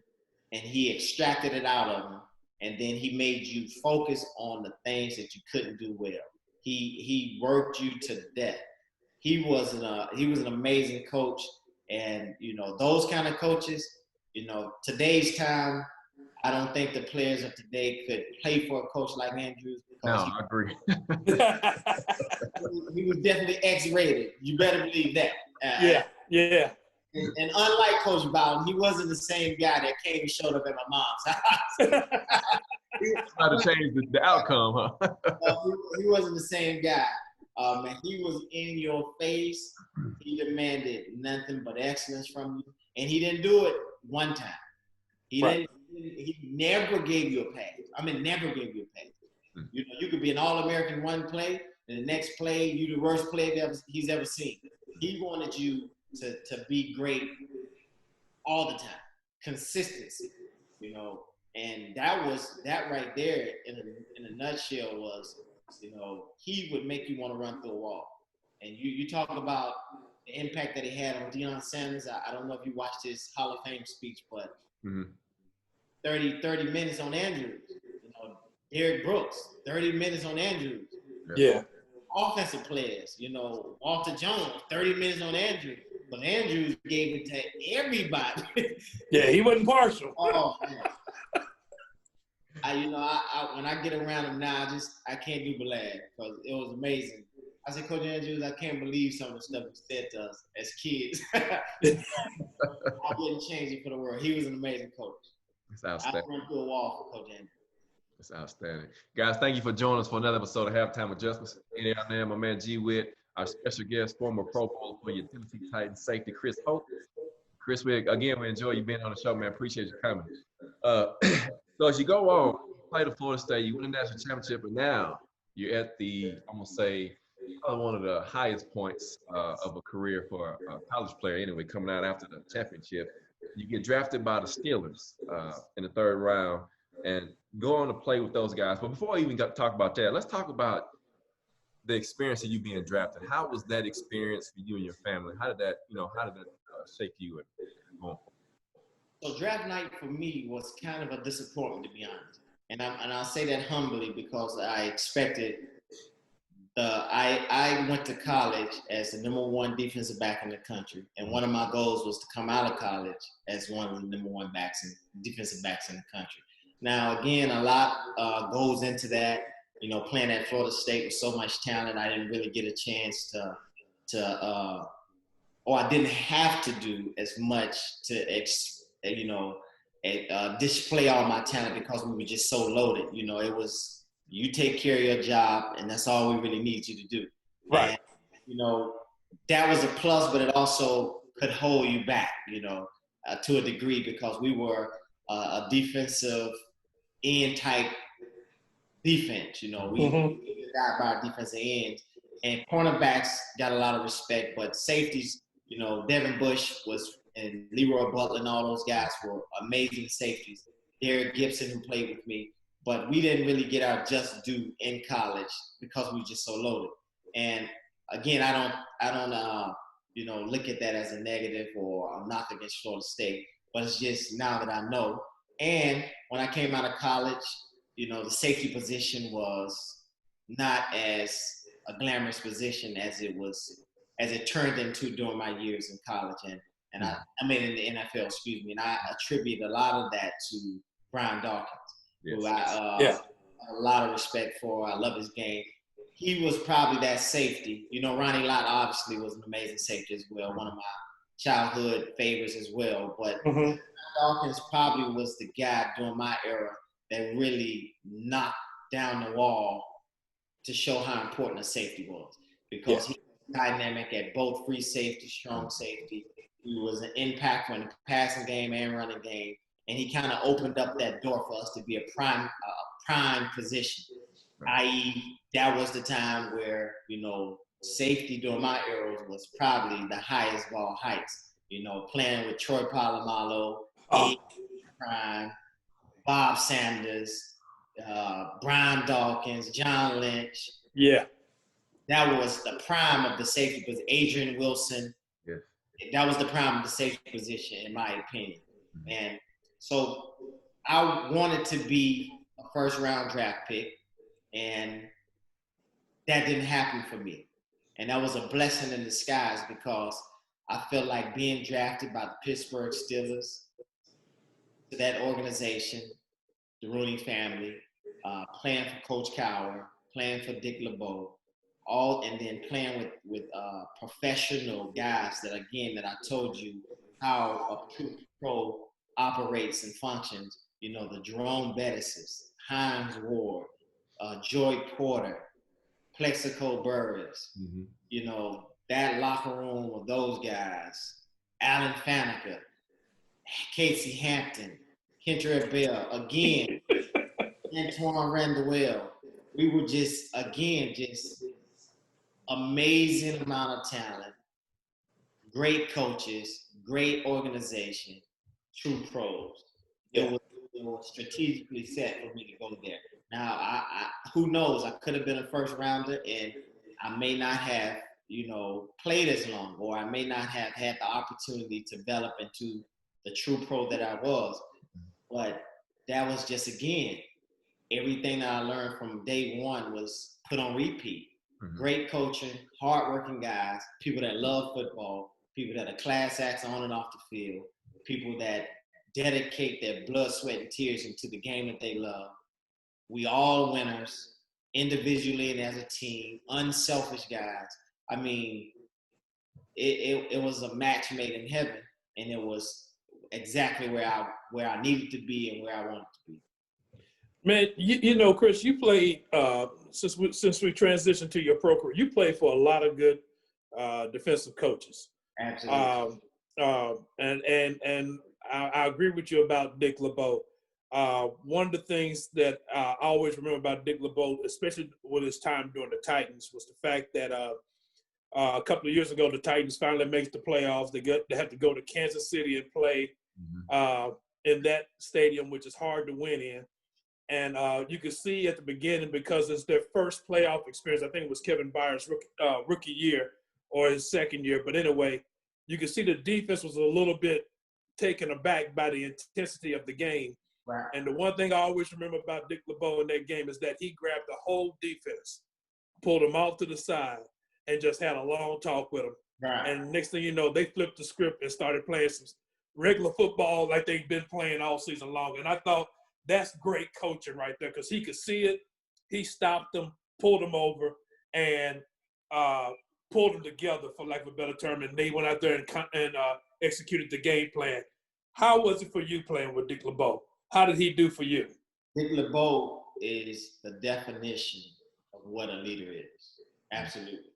and he extracted it out of them, and then he made you focus on the things that you couldn't do well. He worked you to death. He was an amazing coach, and you know, those kind of coaches, you know, today's time, I don't think the players of today could play for a coach like Andrews. No, I agree. He was definitely X-rated. You better believe that. Yeah. And unlike Coach Bowden, he wasn't the same guy that came and showed up at my mom's house. He tried to change the outcome, huh? He wasn't the same guy. Man, he was in your face. He demanded nothing but excellence from you, and he didn't do it one time. He never gave you a pass. I mean, never gave you a pass. You know, you could be an All-American one play, and the next play, you the worst player he's ever seen. He wanted you to be great all the time. Consistency, you know. And that right there, in a nutshell, was You know, he would make you want to run through a wall. And you talk about the impact that he had on Deion Sanders. I don't know if you watched his Hall of Fame speech, but 30 minutes on Andrews. You know, Derrick Brooks, 30 minutes on Andrews. Yeah. Offensive players, you know, Walter Jones, 30 minutes on Andrews. But Andrews gave it to everybody. Yeah, he wasn't partial. Oh, man. When I get around him now, I can't do but laugh because it was amazing. I said, Coach Andrews, I can't believe some of the stuff he said to us as kids. I wouldn't change it for the world. He was an amazing coach. It's outstanding. I run through a wall for Coach Andrews. It's outstanding. Guys, thank you for joining us for another episode of Halftime Adjustments. And out there, my man G Witt, our special guest, former Pro Bowler for your Tennessee Titans safety, Chris Hope. Chris, we enjoy you being on the show, man. Appreciate you coming. So as you go on, you play the Florida State, you win the national championship, and now you're at I'm gonna say, probably one of the highest points of a career for a college player anyway, coming out after the championship. You get drafted by the Steelers in the 3rd round and go on to play with those guys. But before I even talk about that, let's talk about the experience of you being drafted. How was that experience for you and your family? How did that shape you and going? So draft night for me was kind of a disappointment, to be honest. And I'll say that humbly because I expected I went to college as the #1 defensive back in the country. And one of my goals was to come out of college as one of the #1 defensive backs in the country. Now, again, a lot goes into that. You know, playing at Florida State with so much talent, I didn't really get a chance I didn't have to do as much to display all my talent because we were just so loaded. You know, it was you take care of your job, and that's all we really need you to do. Right. And, you know, that was a plus, but it also could hold you back, to a degree because we were a defensive end type defense. You know, we got by our defensive ends, and cornerbacks got a lot of respect, but safeties, Devin Bush and Leroy Butler and all those guys were amazing safeties. Derek Gibson, who played with me, but we didn't really get our just due in college because we were just so loaded. And again, I don't look at that as a negative or a knock against Florida State, but it's just now that I know. And when I came out of college, the safety position was not as a glamorous position as it turned into during my years in college and in the NFL, excuse me. And I attribute a lot of that to Brian Dawkins, who I have a lot of respect for. I love his game. He was probably that safety. Ronnie Lott obviously was an amazing safety as well, one of my childhood favorites as well. But Dawkins probably was the guy during my era that really knocked down the wall to show how important a safety was, because he was dynamic at both free safety, strong safety. He was an impact in the passing game and running game, and he kind of opened up that door for us to be a prime position, i.e. that was the time where, safety during my era was probably the highest ball heights, playing with Troy Polamalu, Prime, Bob Sanders, Brian Dawkins, John Lynch. Yeah. That was the prime of the safety position. Adrian Wilson. Yes. That was the prime of the safety position, in my opinion. And so I wanted to be a first-round draft pick, and that didn't happen for me. And that was a blessing in disguise because I felt like being drafted by the Pittsburgh Steelers, to that organization, the Rooney family, playing for Coach Cowher, playing for Dick LeBeau, and then playing with professional guys that I told you how a true pro operates and functions. The Jerome Bettises, Hines Ward, Joy Porter, Plexico Burris. That locker room of those guys, Alan Faneca, Casey Hampton, Kentrell Bell, again, Antoine Randall. We were just amazing amount of talent, great coaches, great organization, true pros. It it was strategically set for me to go there. Now, who knows? I could have been a first rounder, and I may not have, played as long, or I may not have had the opportunity to develop into the true pro that I was. But that was just, again, everything that I learned from day one was put on repeat. Mm-hmm. Great coaching, hardworking guys, people that love football, people that are class acts on and off the field, people that dedicate their blood, sweat, and tears into the game that they love. We all winners, individually and as a team, unselfish guys. I mean, it was a match made in heaven, and it was exactly where I needed to be and where I wanted to be. Man, Chris, you played since we transitioned to your pro career. You played for a lot of good defensive coaches. Absolutely. And I agree with you about Dick LeBeau. One of the things that I always remember about Dick LeBeau, especially with his time during the Titans, was the fact that a couple of years ago the Titans finally makes the playoffs. They have to go to Kansas City and play in that stadium, which is hard to win in. And you can see at the beginning, because it's their first playoff experience. I think it was Kevin Byard's rookie year or his second year. But anyway, you can see the defense was a little bit taken aback by the intensity of the game. Right. And the one thing I always remember about Dick LeBeau in that game is that he grabbed the whole defense, pulled them off to the side, and just had a long talk with them. Right. And next thing you know, they flipped the script and started playing some regular football like they've been playing all season long. And I thought, that's great coaching right there, because he could see it. He stopped them, pulled them over, and pulled them together, for lack of a better term, and they went out there and executed the game plan. How was it for you playing with Dick LeBeau? How did he do for you? Dick LeBeau is the definition of what a leader is. Absolutely.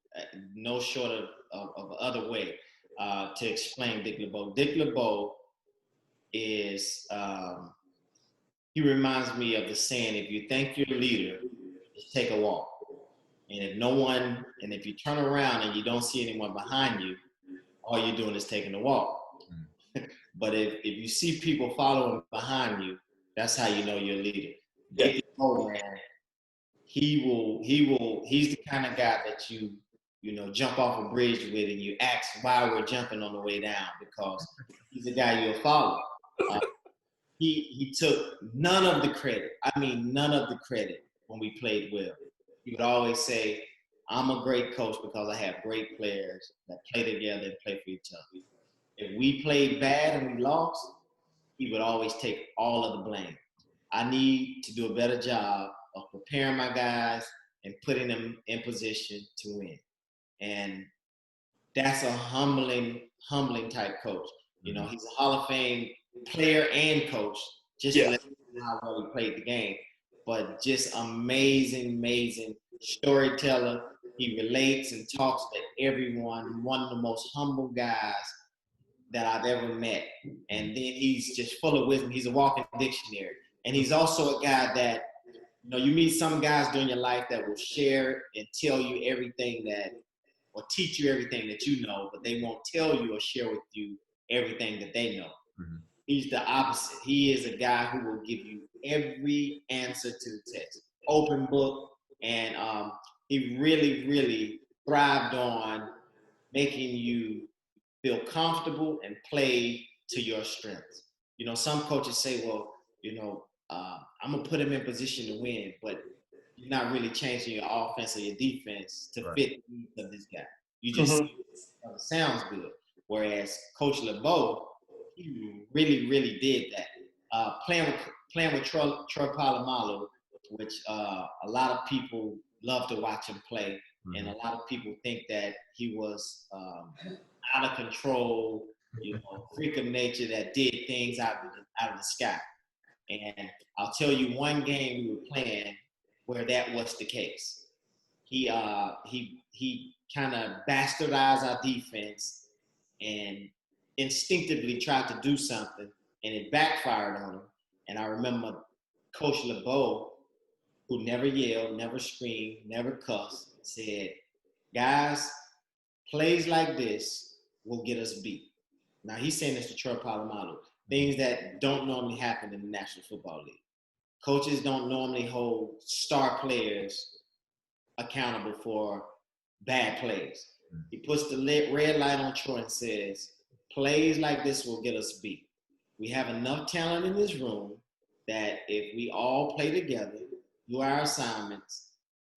No short of other way to explain Dick LeBeau. Dick LeBeau is he reminds me of the saying, if you think you're a leader, just take a walk. And if you turn around and you don't see anyone behind you, all you're doing is taking a walk. But if you see people following behind you, that's how you know you're a leader. Dick LeBeau, man, he's the kind of guy that you jump off a bridge with and you ask why we're jumping on the way down, because he's a guy you'll follow. He took none of the credit. I mean, none of the credit when we played well. He would always say, I'm a great coach because I have great players that play together and play for each other. If we played bad and we lost, he would always take all of the blame. I need to do a better job of preparing my guys and putting them in position to win. And that's a humbling type coach. He's a Hall of Fame player and coach, just to let you know how well he played the game. But just amazing storyteller. He relates and talks to everyone. One of the most humble guys that I've ever met. And then he's just full of wisdom. He's a walking dictionary. And he's also a guy that, you meet some guys during your life that will share and tell you everything or teach you everything that you know, but they won't tell you or share with you everything that they know. Mm-hmm. He's the opposite. He is a guy who will give you every answer to the test, open book, and he really thrived on making you feel comfortable and play to your strengths. Some coaches say, well, I'm going to put him in position to win, but you're not really changing your offense or your defense to fit the needs of this guy. You just sounds good. Whereas Coach LeBeau, he really did that. Playing with Troy Polamalu, which a lot of people love to watch him play, and a lot of people think that he was out of control, freak of nature that did things out of the sky. And I'll tell you one game we were playing where that was the case. He kind of bastardized our defense and instinctively tried to do something, and it backfired on him. And I remember Coach LeBeau, who never yelled, never screamed, never cussed, said, guys, plays like this will get us beat. Now, he's saying this to Troy Polamalu. things that don't normally happen in the National Football League. Coaches don't normally hold star players accountable for bad plays. He puts the red light on Troy and says, plays like this will get us beat. We have enough talent in this room that if we all play together, do our assignments,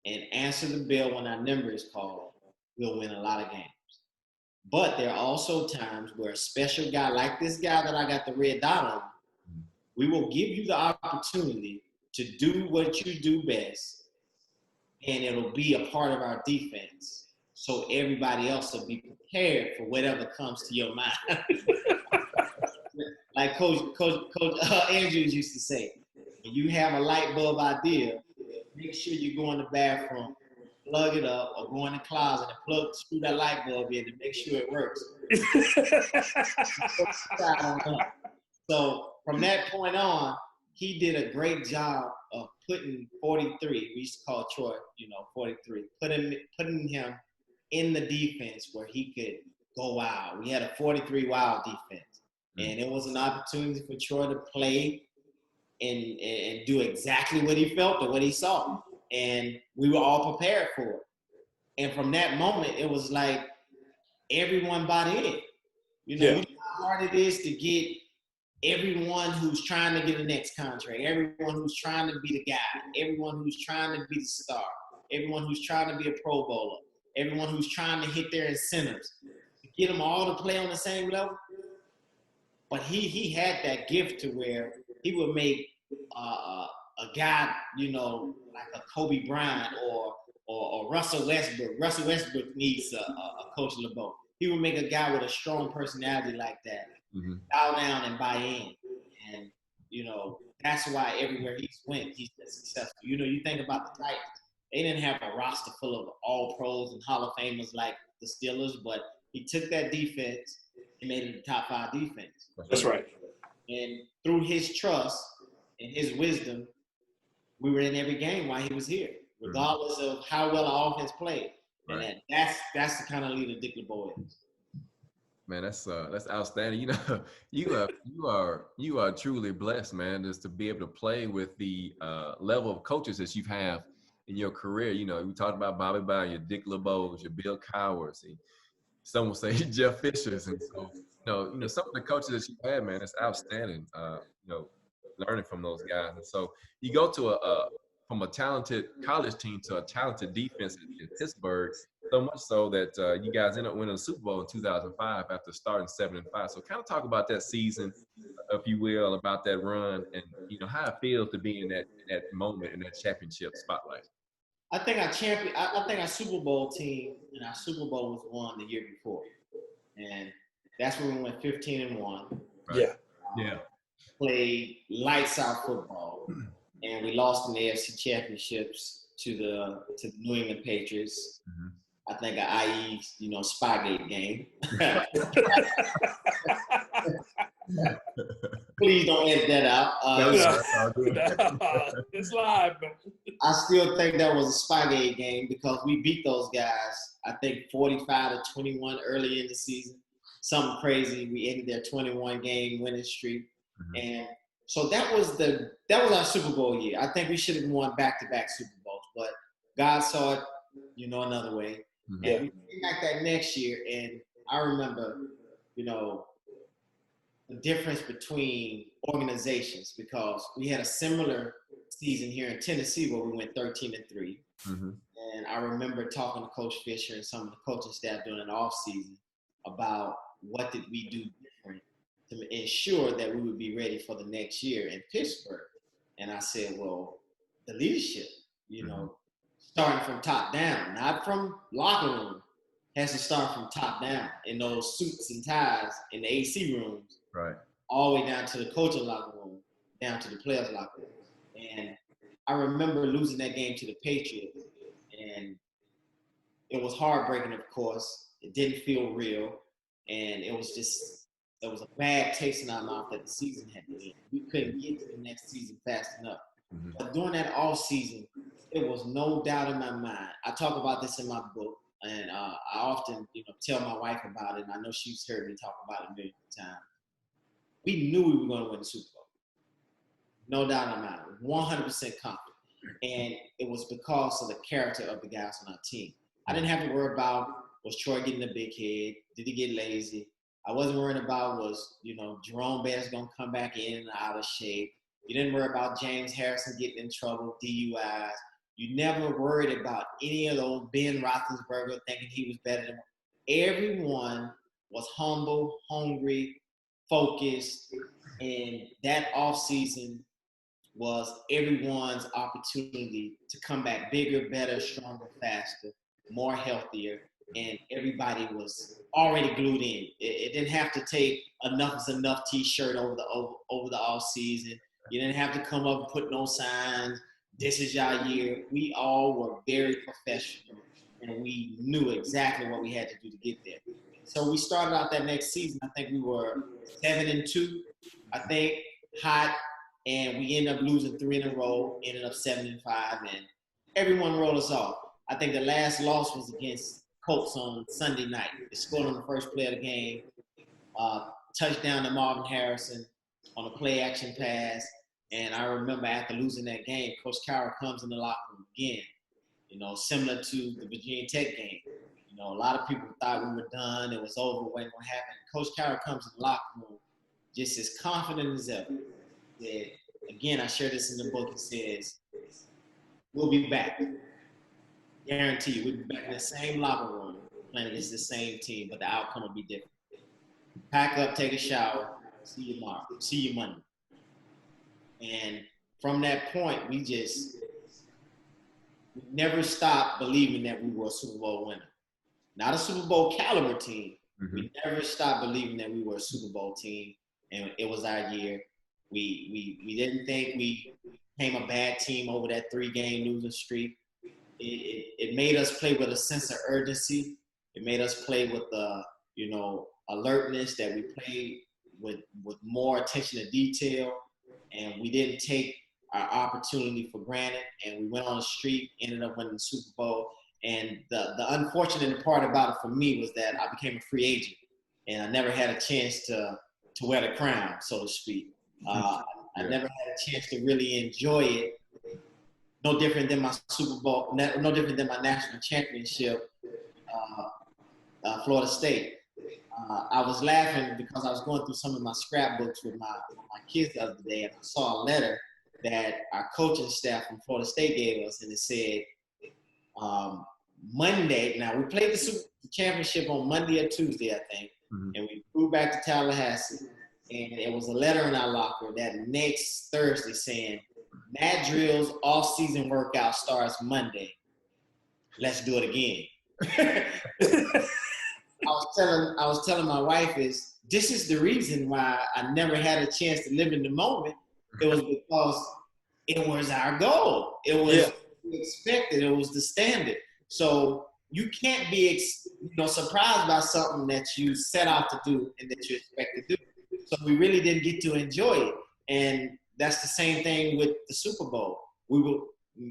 and answer the bell when our number is called, we'll win a lot of games. But there are also times where a special guy like this guy that I got the red dot on, we will give you the opportunity to do what you do best, and it'll be a part of our defense. So everybody else will be prepared for whatever comes to your mind. Like Coach Andrews used to say, when you have a light bulb idea, make sure you go in the bathroom, plug it up, or go in the closet and screw that light bulb in to make sure it works. So from that point on, he did a great job of putting 43, we used to call Troy, 43, putting him in the defense where he could go wild. We had a 43 wild defense. And it was an opportunity for Troy to play and do exactly what he felt or what he saw. And we were all prepared for it. And from that moment, it was like everyone bought in. You know how hard it is to get everyone who's trying to get a next contract, everyone who's trying to be the guy, everyone who's trying to be the star, everyone who's trying to be a Pro Bowler, everyone who's trying to hit their incentives, to get them all to play on the same level. But he had that gift to where he would make a guy, like a Kobe Bryant or Russell Westbrook. Russell Westbrook needs a Coach LeBeau. He would make a guy with a strong personality like that bow down and buy in. And, that's why everywhere he's went, he's been successful. You think about the Titans. They didn't have a roster full of all pros and Hall of Famers like the Steelers, but he took that defense and made it a top 5 defense. That's right. And through his trust and his wisdom, we were in every game while he was here, regardless of how well our offense played. Right. And that's the kind of leader Dick LeBeau is. Man, that's outstanding. You are truly blessed, man, just to be able to play with the level of coaches that you have in your career. We talked about Bobby Bowden, your Dick LeBeau's, your Bill Cowers, and some will say Jeff Fisher's, and so some of the coaches that you had, man, it's outstanding. Learning from those guys, and so you go to from a talented college team to a talented defense in Pittsburgh. So much so that you guys ended up winning the Super Bowl in 2005 after starting 7-5. So kind of talk about that season, if you will, about that run, and how it feels to be in that moment in that championship spotlight. I think our Super Bowl team and our Super Bowl was won the year before, and that's when we went 15-1. Right? Yeah. Played lights out football, and we lost in the AFC Championships to the New England Patriots. I think i.e. Spygate game. Please don't edit that out. It's live, man. I still think that was a Spygate game because we beat those guys, I think 45-21 early in the season. Something crazy. We ended their 21 game winning streak. And so that was our Super Bowl year. I think we should have won back-to-back Super Bowls, but God saw it, another way. And we came back that next year, and I remember, the difference between organizations, because we had a similar season here in Tennessee where we went 13-3. And I remember talking to Coach Fisher and some of the coaching staff during the off season about what did we do different to ensure that we would be ready for the next year in Pittsburgh. And I said, well, the leadership, starting from top down, not from locker room, has to start from top down in those suits and ties in the AC rooms, right, all the way down to the coaching locker room, down to the players' locker room. And I remember losing that game to the Patriots, and it was heartbreaking, of course. It didn't feel real, and it was a bad taste in our mouth that the season had been. We couldn't get to the next season fast enough. But during that off season, there was no doubt in my mind. I talk about this in my book, and I often, tell my wife about it, and I know she's heard me talk about it many times. we knew we were going to win the Super Bowl. No doubt about it. 100% confident. And it was because of the character of the guys on our team. I didn't have to worry about, was Troy getting a big head? Did he get lazy? I wasn't worried about was, Jerome Bettis going to come back in and out of shape. You didn't worry about James Harrison getting in trouble, DUIs. You never worried about any of those Ben Roethlisberger thinking he was better than everyone was humble, hungry, focused, and that offseason was everyone's opportunity to come back bigger, better, stronger, faster, more healthier, and everybody was already glued in. It didn't have to take enough is enough T-shirt over the off season. You didn't have to come up and put no signs. This is your year. We all were very professional, and we knew exactly what we had to do to get there. So we started out that next season. I think we were 7-2. I think hot, and we ended up losing 3 in a row. Ended up 7-5, and everyone rolled us off. I think the last loss was against Colts on Sunday night. They scored on the first play of the game. Touchdown to Marvin Harrison on a play action pass. And I remember after losing that game, Coach Cowher comes in the locker room again, similar to the Virginia Tech game. A lot of people thought we were done. It was over. It wasn't going to happen. Coach Cowher comes in the locker room just as confident as ever. Again, I share this in the book. It says, we'll be back. Guarantee you, we'll be back in the same locker room playing against the same team, but the outcome will be different. Pack up, take a shower, see you tomorrow, see you Monday. And from that point, we never stopped believing that we were a Super Bowl winner. Not a Super Bowl caliber team. Mm-hmm. We never stopped believing that we were a Super Bowl team, and it was our year. We didn't think we became a bad team over that 3-game losing streak. It made us play with a sense of urgency. It made us play with alertness, that we played with more attention to detail, and we didn't take our opportunity for granted. And we went on a streak, ended up winning the Super Bowl. And the unfortunate part about it for me was that I became a free agent, and I never had a chance to wear the crown, so to speak. I never had a chance to really enjoy it. No different than my Super Bowl, no different than my national championship, Florida State. I was laughing because I was going through some of my scrapbooks with my kids the other day, and I saw a letter that our coaching staff from Florida State gave us, and it said, Monday. Now, we played the championship on Monday or Tuesday, I think, and we flew back to Tallahassee, and it was a letter in our locker that next Thursday saying, Matt Drill's off-season workout starts Monday. Let's do it again. I was telling my wife this is the reason why I never had a chance to live in the moment. It was because it was our goal. It was expected. It was the standard. So you can't be surprised by something that you set out to do and that you expect to do. So we really didn't get to enjoy it. And that's the same thing with the Super Bowl.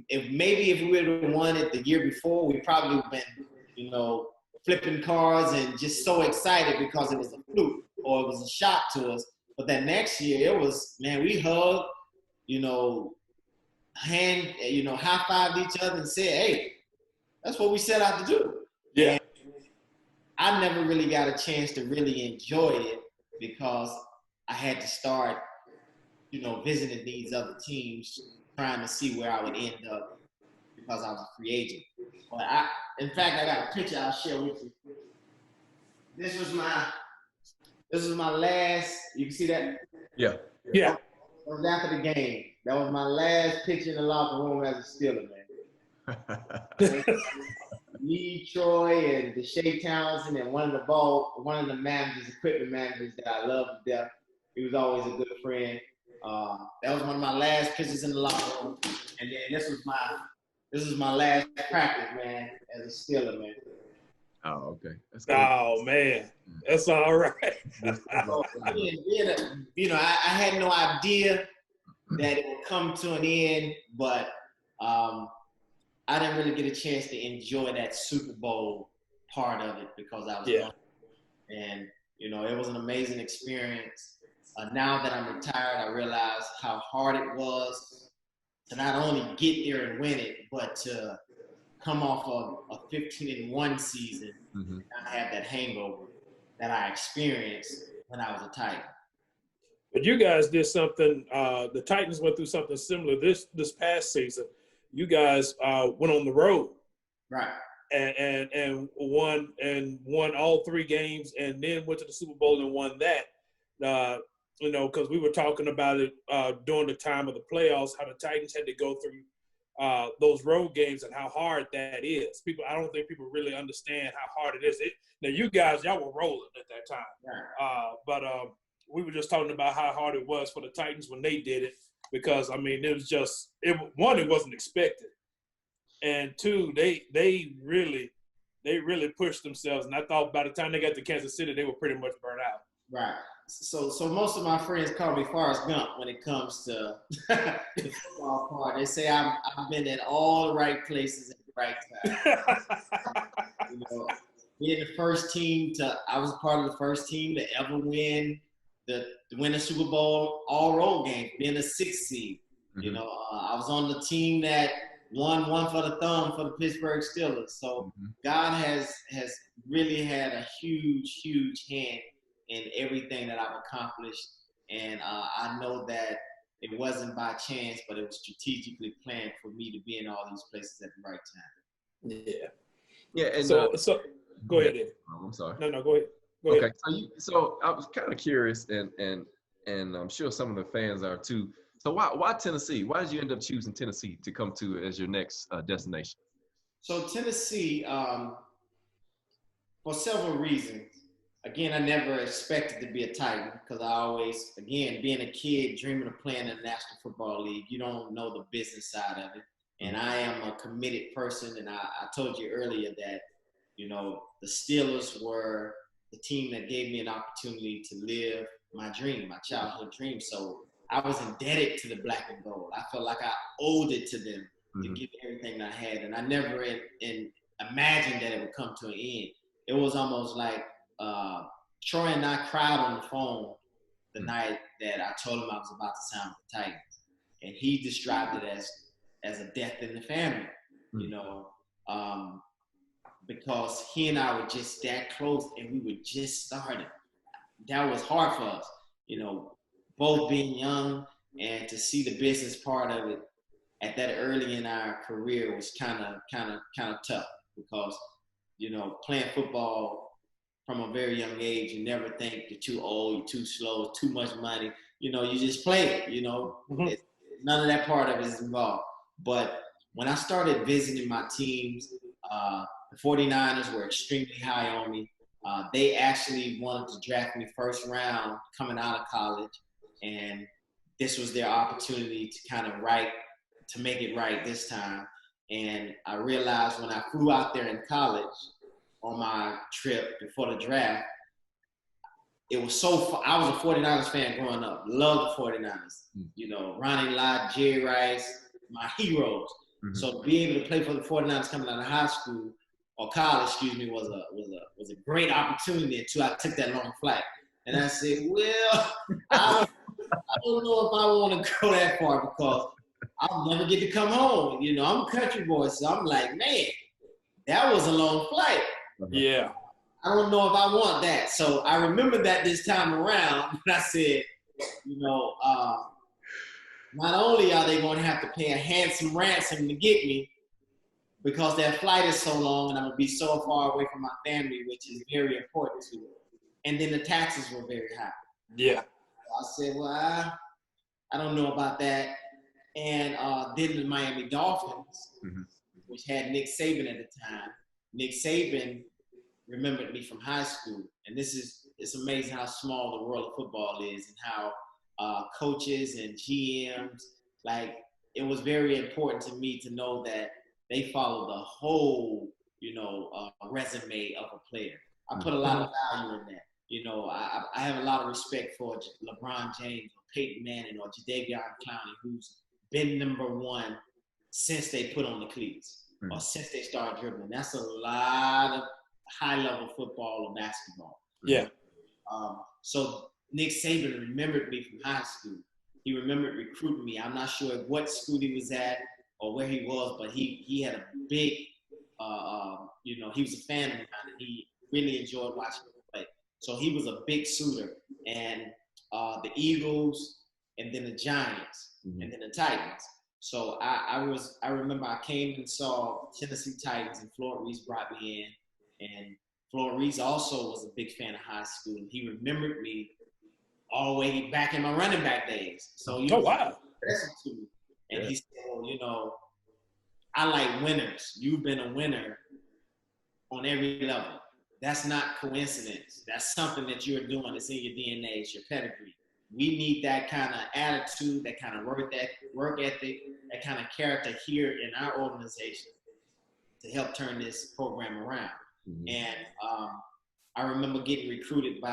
If we would have won it the year before, we probably would have been, flipping cards and just so excited because it was a fluke or it was a shock to us. But that next year, it was, man, we hugged, high-fived each other and said, hey, that's what we set out to do. Yeah. And I never really got a chance to really enjoy it because I had to start, visiting these other teams, trying to see where I would end up because I was a free agent. But in fact, I got a picture I'll share with you. This was my last. You can see that? Yeah. It was after the game. That was my last picture in the locker room as a Steeler, man. Me, Troy, and Deshae Townsend, and one of the managers, equipment managers that I love to death. He was always a good friend. That was one of my last pictures in the locker room, and then this was my last practice, man, as a Steeler, man. Oh, okay. That's cool. Oh, man. That's all right. I had no idea that it would come to an end, but I didn't really get a chance to enjoy that Super Bowl part of it because I was young. And, it was an amazing experience. Now that I'm retired, I realize how hard it was to not only get there and win it, but to come off of a 15-1 season and not have that hangover that I experienced when I was a Titan. But you guys did something. The Titans went through something similar this past season. You guys went on the road, Right. and won all 3 games, and then went to the Super Bowl and won that. Because we were talking about it during the time of the playoffs, how the Titans had to go through those road games and how hard that is. I don't think people really understand how hard it is. Now, you guys, y'all were rolling at that time, Right. but we were just talking about how hard it was for the Titans when they did it, because it was just one, it wasn't expected, and 2, they really pushed themselves. And I thought by the time they got to Kansas City, they were pretty much burnt out. Right. So most of my friends call me Forrest Gump when it comes to the football part. They say I've been in all the right places at the right time. Being the first team I was part of the first team to ever win the Super Bowl all road games, being a 6th seed. I was on the team that won one for the thumb for the Pittsburgh Steelers. So God has really had a huge, huge hand in everything that I've accomplished. And I know that it wasn't by chance, but it was strategically planned for me to be in all these places at the right time. Yeah. Yeah. And so go ahead, Eddie. Oh, I'm sorry. No, go ahead. Okay. So I was kind of curious, and I'm sure some of the fans are too. So why Tennessee? Why did you end up choosing Tennessee to come to as your next destination? So Tennessee, for several reasons. Again, I never expected to be a Titan because I always, again, being a kid, dreaming of playing in the National Football League, you don't know the business side of it. And I am a committed person, and I told you earlier that, the Steelers were the team that gave me an opportunity to live my dream, my childhood dream. So I was indebted to the black and gold. I felt like I owed it to them to give everything that I had. And I never imagined that it would come to an end. It was almost like Troy and I cried on the phone the night that I told him I was about to sign with the Titans. And he described it as a death in the family, because he and I were just that close and we were just starting. That was hard for us, both being young, and to see the business part of it at that early in our career was kind of tough because, playing football from a very young age, you never think you're too old, you're too slow, too much money. You just play it, none of that part of it is involved. But when I started visiting my teams, the 49ers were extremely high on me. They actually wanted to draft me first round coming out of college. And this was their opportunity to kind of to make it right this time. And I realized when I flew out there in college on my trip before the draft, it was so fun. I was a 49ers fan growing up, loved the 49ers. Ronnie Lott, Jerry Rice, my heroes. So to be able to play for the 49ers coming out of high school or college, was a great opportunity until I took that long flight. And I said, well, I don't know if I want to go that far because I'll never get to come home. I'm a country boy, so I'm like, man, that was a long flight. Yeah. I don't know if I want that. So I remember that this time around, and I said, not only are they going to have to pay a handsome ransom to get me because that flight is so long and I'm going to be so far away from my family, which is very important to me. And then the taxes were very high. Yeah. So I said, well, I don't know about that. And then the Miami Dolphins, which had Nick Saban at the time. Nick Saban remembered me from high school. And it's amazing how small the world of football is and how coaches and GMs, it was very important to me to know that they follow the whole, resume of a player. I put a lot of value in that. I have a lot of respect for LeBron James or Peyton Manning or Jadeveon Clowney, who's been number one since they put on the cleats or since they started dribbling. That's a lot of high-level football or basketball. Yeah. So Nick Saban remembered me from high school. He remembered recruiting me. I'm not sure what school he was at or where he was, but he had a big, he was a fan of mine, and he really enjoyed watching me play. So he was a big suitor. And the Eagles, and then the Giants, and then the Titans. So I remember I came and saw Tennessee Titans, and Floyd Reese brought me in. And Floyd Reese also was a big fan of high school, and he remembered me all the way back in my running back days. So wow. To me. And he said, well, I like winners. You've been a winner on every level. That's not coincidence. That's something that you're doing. It's in your DNA. It's your pedigree. We need that kind of attitude, that kind of work ethic, that kind of character here in our organization to help turn this program around. And I remember getting recruited by,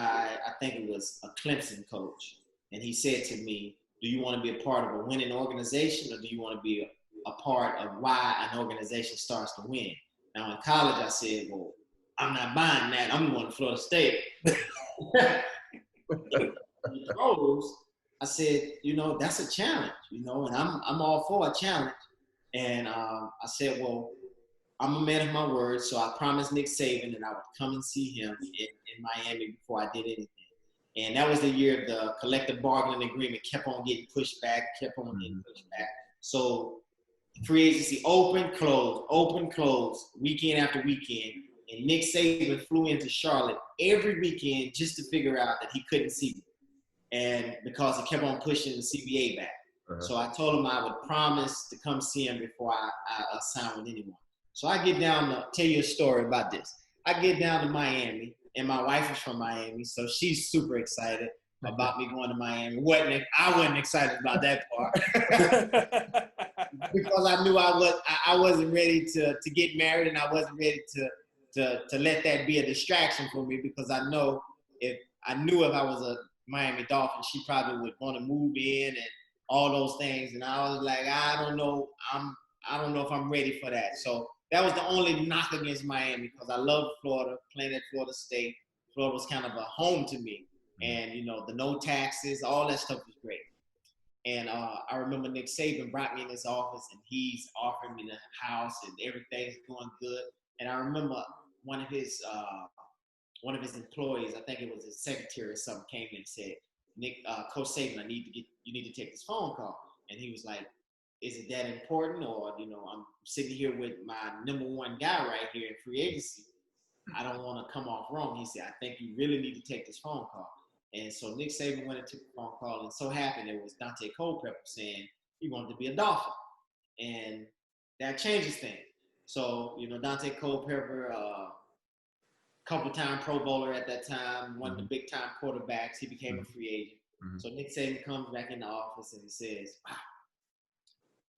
I think it was a Clemson coach. And he said to me, do you want to be a part of a winning organization, or do you want to be a part of why an organization starts to win? Now in college, I said, well, I'm not buying that. I'm going to Florida State. The pros, I said, that's a challenge, and I'm all for a challenge. And I said, well, I'm a man of my word, so I promised Nick Saban that I would come and see him in Miami before I did anything. And that was the year the collective bargaining agreement kept on getting pushed back. So free agency open, close, weekend after weekend. And Nick Saban flew into Charlotte every weekend just to figure out that he couldn't see me. And because he kept on pushing the CBA back. So I told him I would promise to come see him before I sign with anyone. So I get down to tell you a story about this. I get down to Miami, and my wife is from Miami, so she's super excited about me going to Miami. I wasn't excited about that part because I knew I wasn't ready to get married, and I wasn't ready to let that be a distraction for me, because I knew if I was a Miami Dolphin, she probably would want to move in and all those things. And I was like, I don't know if I'm ready for that. So that was the only knock against Miami, because I love Florida, playing at Florida State. Florida was kind of a home to me. And, the no taxes, all that stuff was great. And I remember Nick Saban brought me in his office, and he's offering me the house, and everything's going good. And I remember one of his employees, I think it was his secretary or something, came in and said, Nick, Coach Saban, you need to take this phone call. And he was like, is it that important? Or, I'm sitting here with my number one guy right here in free agency. I don't want to come off wrong. He said, I think you really need to take this phone call. And so Nick Saban went and took the phone call, and so happened it was Dante Culpepper saying he wanted to be a Dolphin. And that changes things. So, Dante Culpepper, couple-time Pro Bowler at that time, one of the big-time quarterbacks. He became a free agent. So Nick Saban comes back in the office, and he says,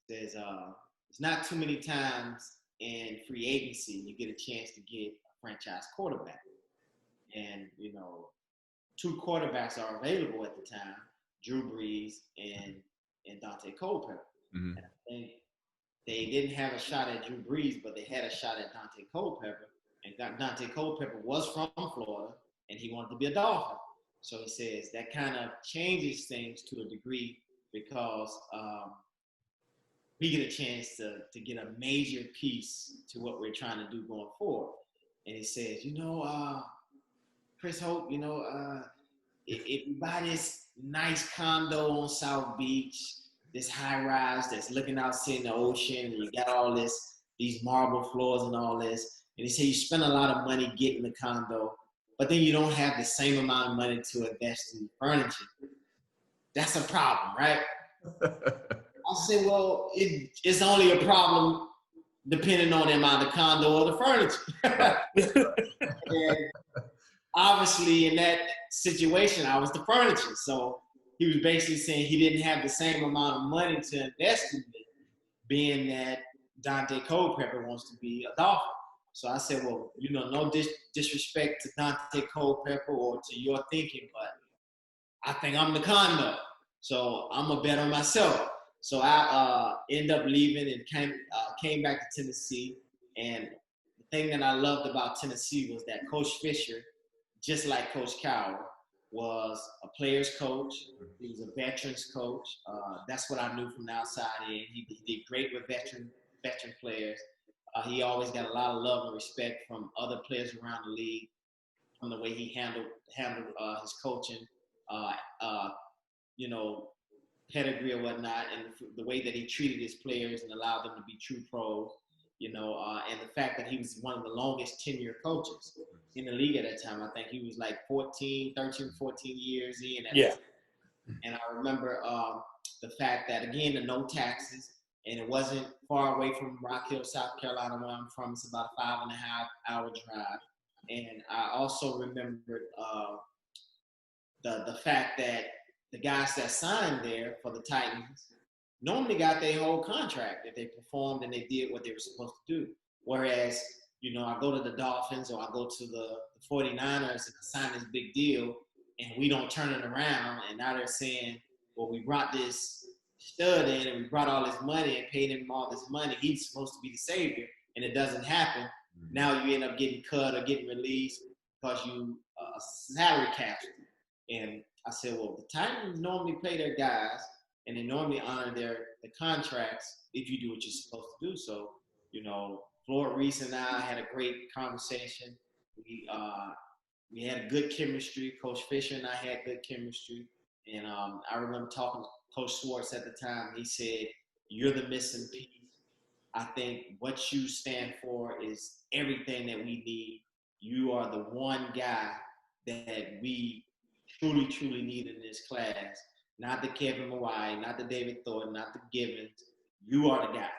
it's not too many times in free agency you get a chance to get a franchise quarterback. And, two quarterbacks are available at the time, Drew Brees and Dante Culpepper. And I think they didn't have a shot at Drew Brees, but they had a shot at Dante Culpepper. And Dante Culpepper was from Florida, and he wanted to be a Dolphin. So he says that kind of changes things to a degree, because we get a chance to get a major piece to what we're trying to do going forward. And he says, Chris Hope, if you buy this nice condo on South Beach, this high rise that's looking out, seeing the ocean, and you got all these marble floors and all this. And he said you spend a lot of money getting the condo, but then you don't have the same amount of money to invest in furniture. That's a problem, right? I said, well, it's only a problem depending on the amount of condo or the furniture. And obviously, in that situation, I was the furniture. So he was basically saying he didn't have the same amount of money to invest in me, being that Dante Culpepper wants to be a Dolphin. So I said, well, no disrespect to Dante Culpepper or to your thinking, but I think I'm the condo. So I'm going to bet on myself. So I ended up leaving and came back to Tennessee. And the thing that I loved about Tennessee was that Coach Fisher, just like Coach Cowher, was a player's coach. He was a veterans coach. That's what I knew from the outside in. He did great with veteran players. He always got a lot of love and respect from other players around the league, from the way he handled his coaching, uh, uh, you know, pedigree or whatnot, and the way that he treated his players and allowed them to be true pros, and the fact that he was one of the longest tenure coaches in the league at that time. I think he was like 14 years in. Yeah. And I remember the fact that, again, the no taxes, and it wasn't far away from Rock Hill, South Carolina, where I'm from. It's about a 5.5-hour drive. And I also remembered the fact that the guys that signed there for the Titans normally got their whole contract if they performed and they did what they were supposed to do. Whereas, I go to the Dolphins or I go to the 49ers and sign this big deal and we don't turn it around, and now they're saying, well, we brought this stud in and we brought all this money and paid him all this money. He's supposed to be the savior, and it doesn't happen. Now you end up getting cut or getting released because you salary capped. And I said, well, the Titans normally pay their guys and they normally honor the contracts if you do what you're supposed to do. So, Floyd Reese and I had a great conversation. We had a good chemistry. Coach Fisher and I had good chemistry. And I remember talking to Coach Schwartz at the time. He said, you're the missing piece. I think what you stand for is everything that we need. You are the one guy that we truly, truly need in this class. Not the Kevin Mawai, not the David Thornton, not the Givens. You are the guy.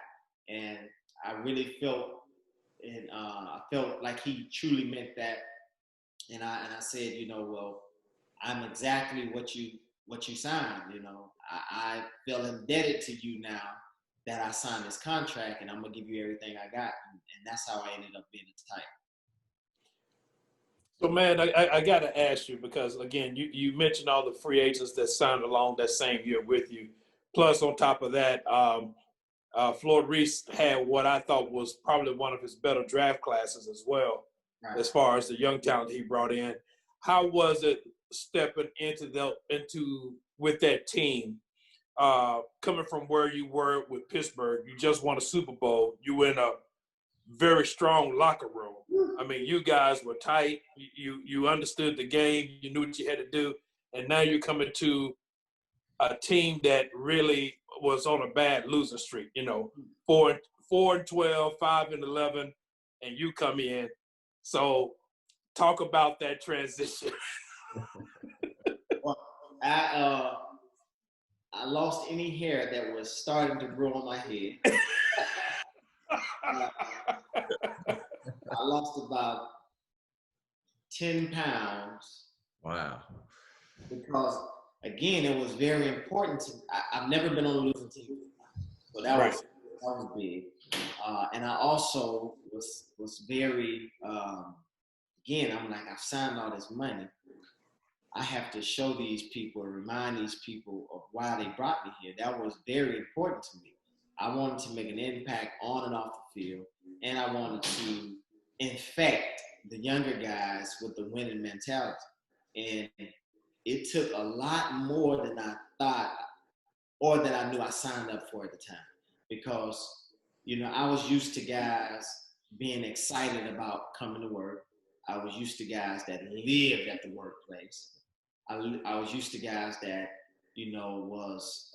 And I really felt, and I felt like he truly meant that. And I said, well, I'm exactly what you signed. I feel indebted to you now that I signed this contract, and I'm gonna give you everything I got. And that's how I ended up being a Titan. So, man, I got to ask you, because, again, you mentioned all the free agents that signed along that same year with you. Plus, on top of that, Floyd Reese had what I thought was probably one of his better draft classes as well, right, as far as the young talent he brought in. How was it stepping with that team, coming from where you were with Pittsburgh? You just won a Super Bowl. You were in a very strong locker room. I mean, you guys were tight. You understood the game. You knew what you had to do. And now you're coming to a team that really was on a bad losing streak. 4-12, 5-11, and you come in. So, talk about that transition. Well, I lost any hair that was starting to grow on my head. I lost about 10 pounds. Wow. Because, again, it was very important to me. I've never been on a losing team. So that was big. And I also was very, again, I'm like, I've signed all this money. I have to show these people and remind these people of why they brought me here. That was very important to me. I wanted to make an impact on and off the field, and I wanted to infect the younger guys with the winning mentality. And it took a lot more than I thought or that I knew I signed up for at the time, because, I was used to guys being excited about coming to work. I was used to guys that lived at the workplace. I was used to guys that, was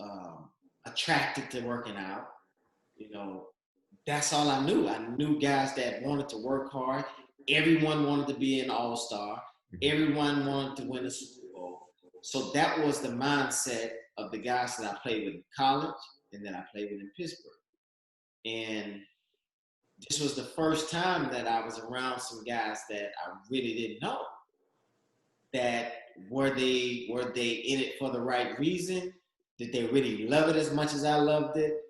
attracted to working out. That's all I knew. I knew guys that wanted to work hard. Everyone wanted to be an all-star. Everyone wanted to win a Super Bowl. So that was the mindset of the guys that I played with in college and that I played with in Pittsburgh. And this was the first time that I was around some guys that I really didn't know. That were they in it for the right reason? Did they really love it as much as I loved it?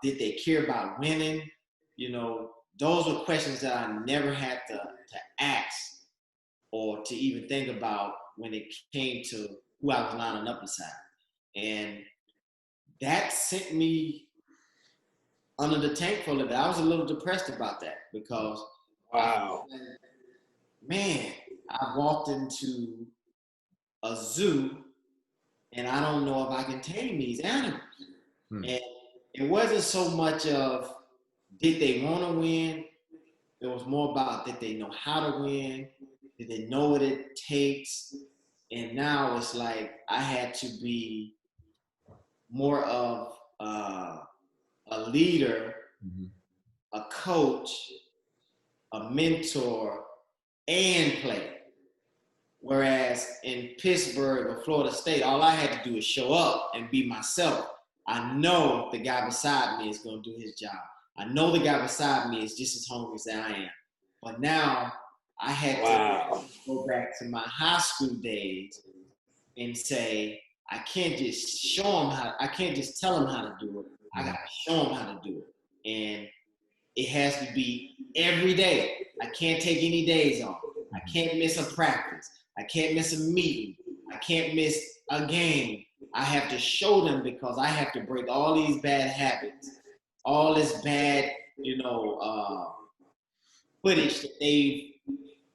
Did they care about winning? Those were questions that I never had to ask or to even think about when it came to who I was lining up beside. And that sent me under the tank for a little bit. I was a little depressed about that because, wow, man, I walked into a zoo, and I don't know if I can tame these animals. And it wasn't so much of did they want to win. It was more about did they know how to win? Did they know what it takes? And now it's like I had to be more of a leader, a coach, a mentor, and player. Whereas in Pittsburgh or Florida State, all I had to do is show up and be myself. I know the guy beside me is going to do his job. I know the guy beside me is just as hungry as I am. But now I had to go back to my high school days and say, I can't just show him I can't just tell him how to do it. I got to show him how to do it. And it has to be every day. I can't take any days off. I can't miss a practice. I can't miss a meeting. I can't miss a game. I have to show them because I have to break all these bad habits, all this bad, footage that they've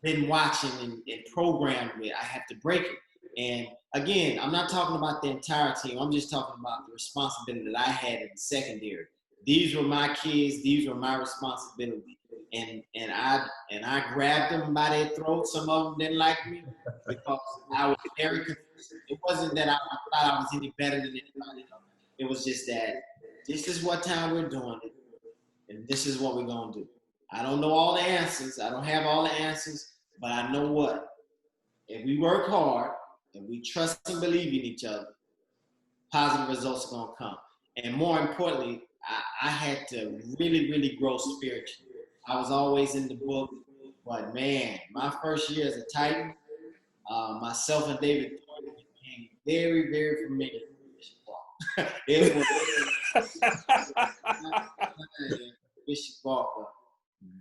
been watching and programmed with. I have to break it. And again, I'm not talking about the entire team. I'm just talking about the responsibility that I had in the secondary. These were my kids. These were my responsibility. And I grabbed them by their throat. Some of them didn't like me because I was very consistent. It wasn't that I thought I was any better than anybody else. It was just that this is what time we're doing it, and this is what we're going to do. I don't know all the answers. I don't have all the answers, but I know what. If we work hard and we trust and believe in each other, positive results are going to come. And more importantly, I had to really, really grow spiritually. I was always in the book, but man, my first year as a Titan, myself and David became very, very familiar with Bishop Walker. Bishop Walker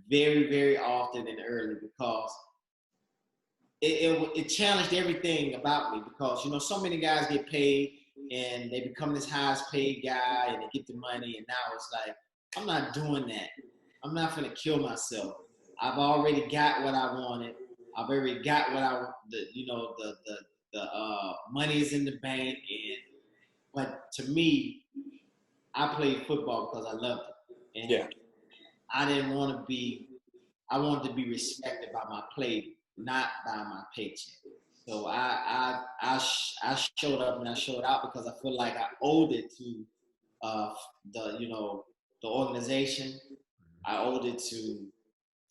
very, very often and early because it challenged everything about me because, so many guys get paid and they become this highest paid guy and they get the money and now it's like, I'm not doing that. I'm not going to kill myself. I've already got what I wanted. I've already got what the money is in the bank. But to me, I played football because I loved it. And I didn't want to I wanted to be respected by my play, not by my paycheck. So I showed up and I showed out because I feel like I owed it to the organization. I owed it to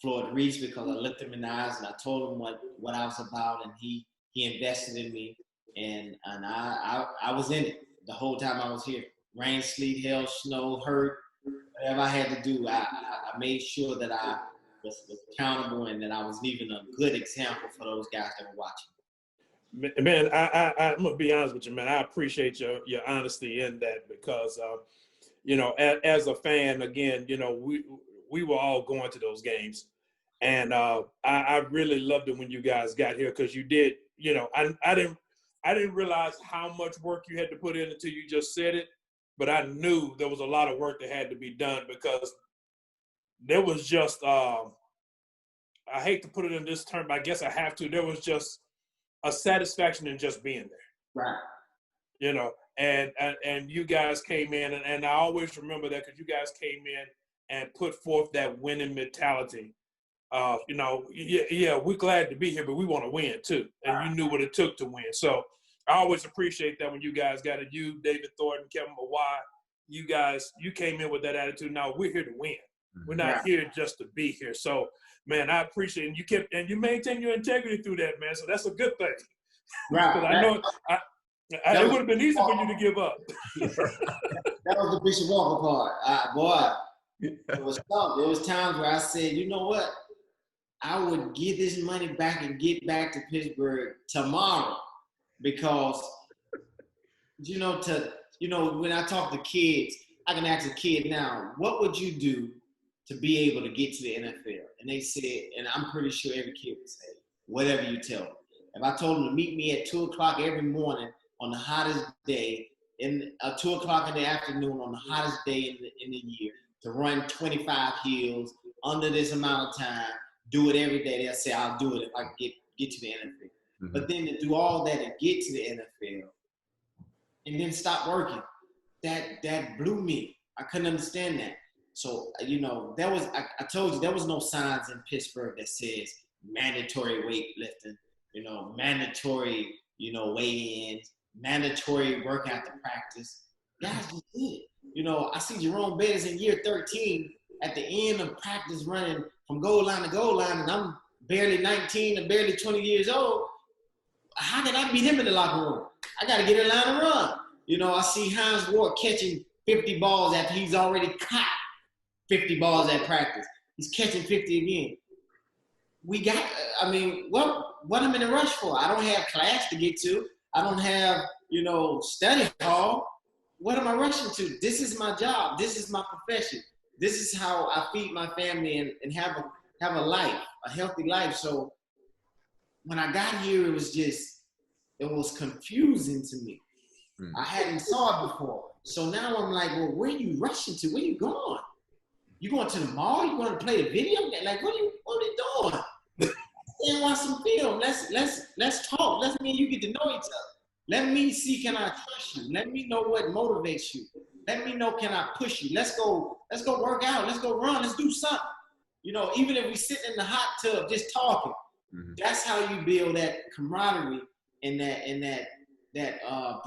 Floyd Reese because I looked him in the eyes and I told him what I was about, and he invested in me, and I was in it the whole time I was here. Rain, sleet, hail, snow, hurt, whatever I had to do, I made sure that I was accountable and that I was leaving a good example for those guys that were watching. Man, I'm gonna be honest with you, man. I appreciate your honesty in that because, as a fan, again, we were all going to those games, and I really loved it when you guys got here because you did. I didn't realize how much work you had to put in until you just said it, but I knew there was a lot of work that had to be done because there was just I hate to put it in this term, but I guess I have to. There was just a satisfaction in just being there. Right. And you guys came in, and I always remember that because you guys came in and put forth that winning mentality. We're glad to be here, but we want to win too. And you knew what it took to win. So I always appreciate that when you guys got it. You, David Thornton, Kevin Mawai, you came in with that attitude. Now we're here to win. We're not here just to be here. So, man, I appreciate it. And you maintain your integrity through that, man. So that's a good thing. Right. I know it would have been easy for you to give up. That was the Bishop Walker part. It was tough. There was times where I said, you know what? I would get this money back and get back to Pittsburgh tomorrow because, when I talk to kids, I can ask a kid now, what would you do to be able to get to the NFL? And they said, and I'm pretty sure every kid would say, whatever you tell them. If I told them to meet me at 2 o'clock every morning on the hottest day, 2 o'clock in the afternoon on the hottest day in the year, to run 25 hills under this amount of time, do it every day, they'll say, I'll do it if I can get to the NFL. But then to do all that and get to the NFL and then stop working, that blew me. I couldn't understand that. So, I told you there was no signs in Pittsburgh that says mandatory weightlifting, mandatory, weigh-ins, mandatory work after practice. Guys just did it. I see Jerome Bettis in year 13 at the end of practice running from goal line to goal line, and I'm barely 19 and barely 20 years old. How can I beat him in the locker room? I got to get in line and run. I see Hines Ward catching 50 balls after he's already caught 50 balls at practice. He's catching 50 again. What am I in a rush for? I don't have class to get to. I don't have, study hall. What am I rushing to? This is my job. This is my profession. This is how I feed my family and have a life, a healthy life. So when I got here, it was confusing to me. I hadn't saw it before. So now I'm like, well, where are you rushing to? Where you going? You going to the mall? You going to play the video game? Like, what are you doing? And watch some film. Let's talk. Let me and you get to know each other. Let me see, can I trust you? Let me know what motivates you. Let me know, can I push you? Let's go work out. Let's go run. Let's do something. Even if we sit in the hot tub just talking, that's how you build that camaraderie and that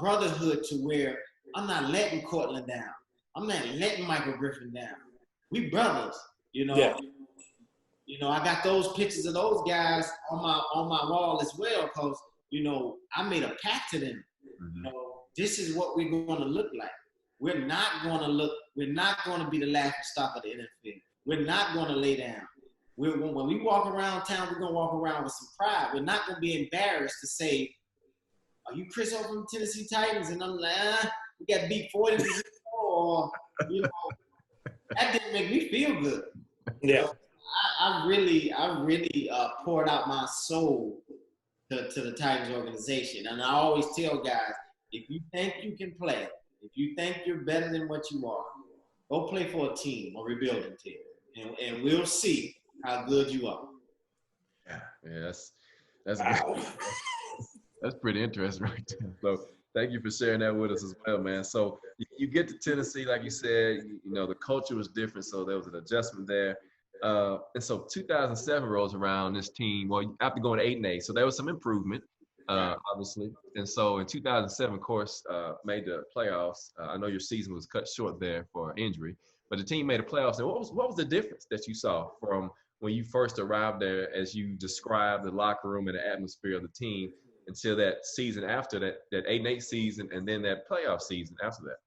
brotherhood to where I'm not letting Cortland down. I'm not letting Michael Griffin down. We brothers, Yeah. I got those pictures of those guys on my wall as well because, I made a pact to them. This is what we're going to look like. We're not going to be the laughing stock of the NFL. We're not going to lay down. When we walk around town, we're going to walk around with some pride. We're not going to be embarrassed to say, are you Chris over from Tennessee Titans? And I'm like, we got beat 40 or, that didn't make me feel good. Yeah. I really poured out my soul to the Titans organization. And I always tell guys, if you think you can play, if you think you're better than what you are, go play for a team, a rebuilding team. And we'll see how good you are. Yeah, that's pretty interesting right there. So thank you for sharing that with us as well, man. So you get to Tennessee, like you said, the culture was different, so there was an adjustment there. And so 2007 rolls around, this team, well, after going 8-8, so there was some improvement, obviously. And so in 2007, of course, made the playoffs. I know your season was cut short there for injury, but the team made the playoffs. And what was the difference that you saw from when you first arrived there, as you described the locker room and the atmosphere of the team, until that season after that 8-8 season, and then that playoff season after that?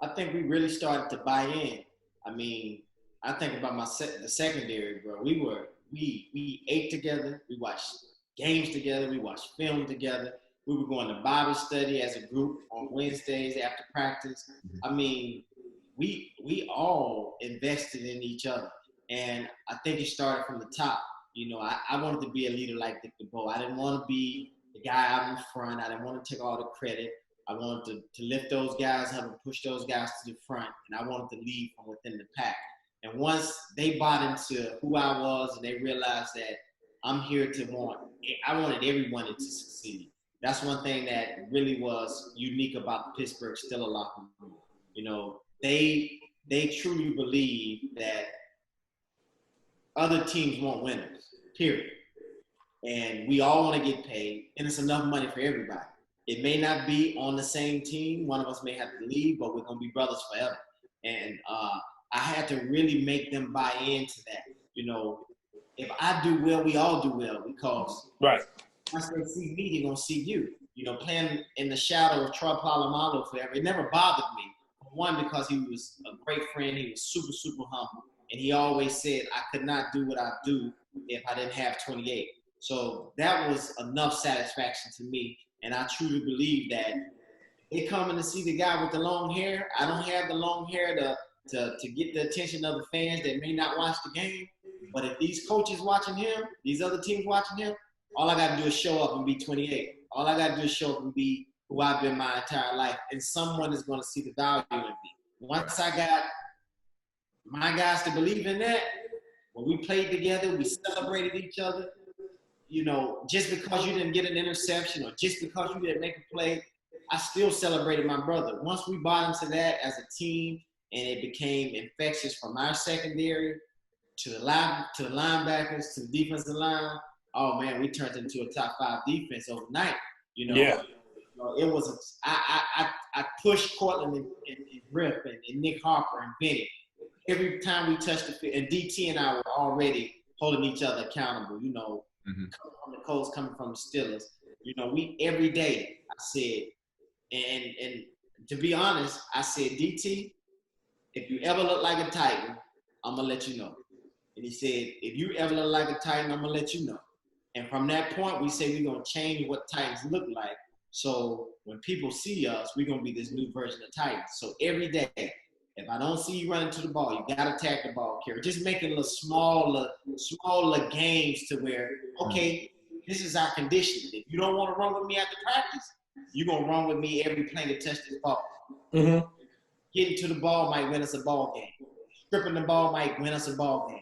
I think we really started to buy in. I mean, I think about the secondary, bro. We ate together. We watched games together. We watched film together. We were going to Bible study as a group on Wednesdays after practice. I mean, we all invested in each other. And I think it started from the top. I wanted to be a leader like Dick DeBoer. I didn't want to be the guy out in front. I didn't want to take all the credit. I wanted to lift those guys up and push those guys to the front. And I wanted to lead from within the pack. And once they bought into who I was and they realized that I'm here I wanted everyone to succeed. That's one thing that really was unique about the Pittsburgh Steelers locker room. They truly believe that other teams want winners, period. And we all want to get paid, and it's enough money for everybody. It may not be on the same team. One of us may have to leave, but we're going to be brothers forever. And I had to really make them buy into that. If I do well, we all do well, because once they see me, they're going to see you. Playing in the shadow of Troy Polamalu forever, it never bothered me. One, because he was a great friend. He was super, super humble. And he always said, I could not do what I do if I didn't have 28. So that was enough satisfaction to me. And I truly believe that they coming to see the guy with the long hair. I don't have the long hair to get the attention of the fans that may not watch the game. But if these coaches watching him, these other teams watching him, all I got to do is show up and be 28. All I got to do is show up and be who I've been my entire life. And someone is going to see the value in me. Once I got my guys to believe in that, when we played together, we celebrated each other, just because you didn't get an interception or just because you didn't make a play, I still celebrated my brother. Once we bought into that as a team and it became infectious from our secondary to the linebackers, to the defensive line, oh man, we turned into a top 5 defense overnight. Yeah. It was I pushed Cortland and Griff and Nick Harper and Bennett. Every time we touched the field, and DT and I were already holding each other accountable, coming from the Colts, coming from the Steelers. We every day I said, and to be honest, I said, DT, if you ever look like a Titan, I'm gonna let you know. And he said, if you ever look like a Titan, I'm gonna let you know. And from that point, we say we're gonna change what Titans look like. So when people see us, we're gonna be this new version of Titans. So every day, if I don't see you running to the ball, you gotta attack the ball carrier. Just making little smaller games to where, okay, this is our condition. If you don't want to run with me after practice, you're gonna run with me every play to touch this ball. Mm-hmm. Getting to the ball might win us a ball game. Stripping the ball might win us a ball game.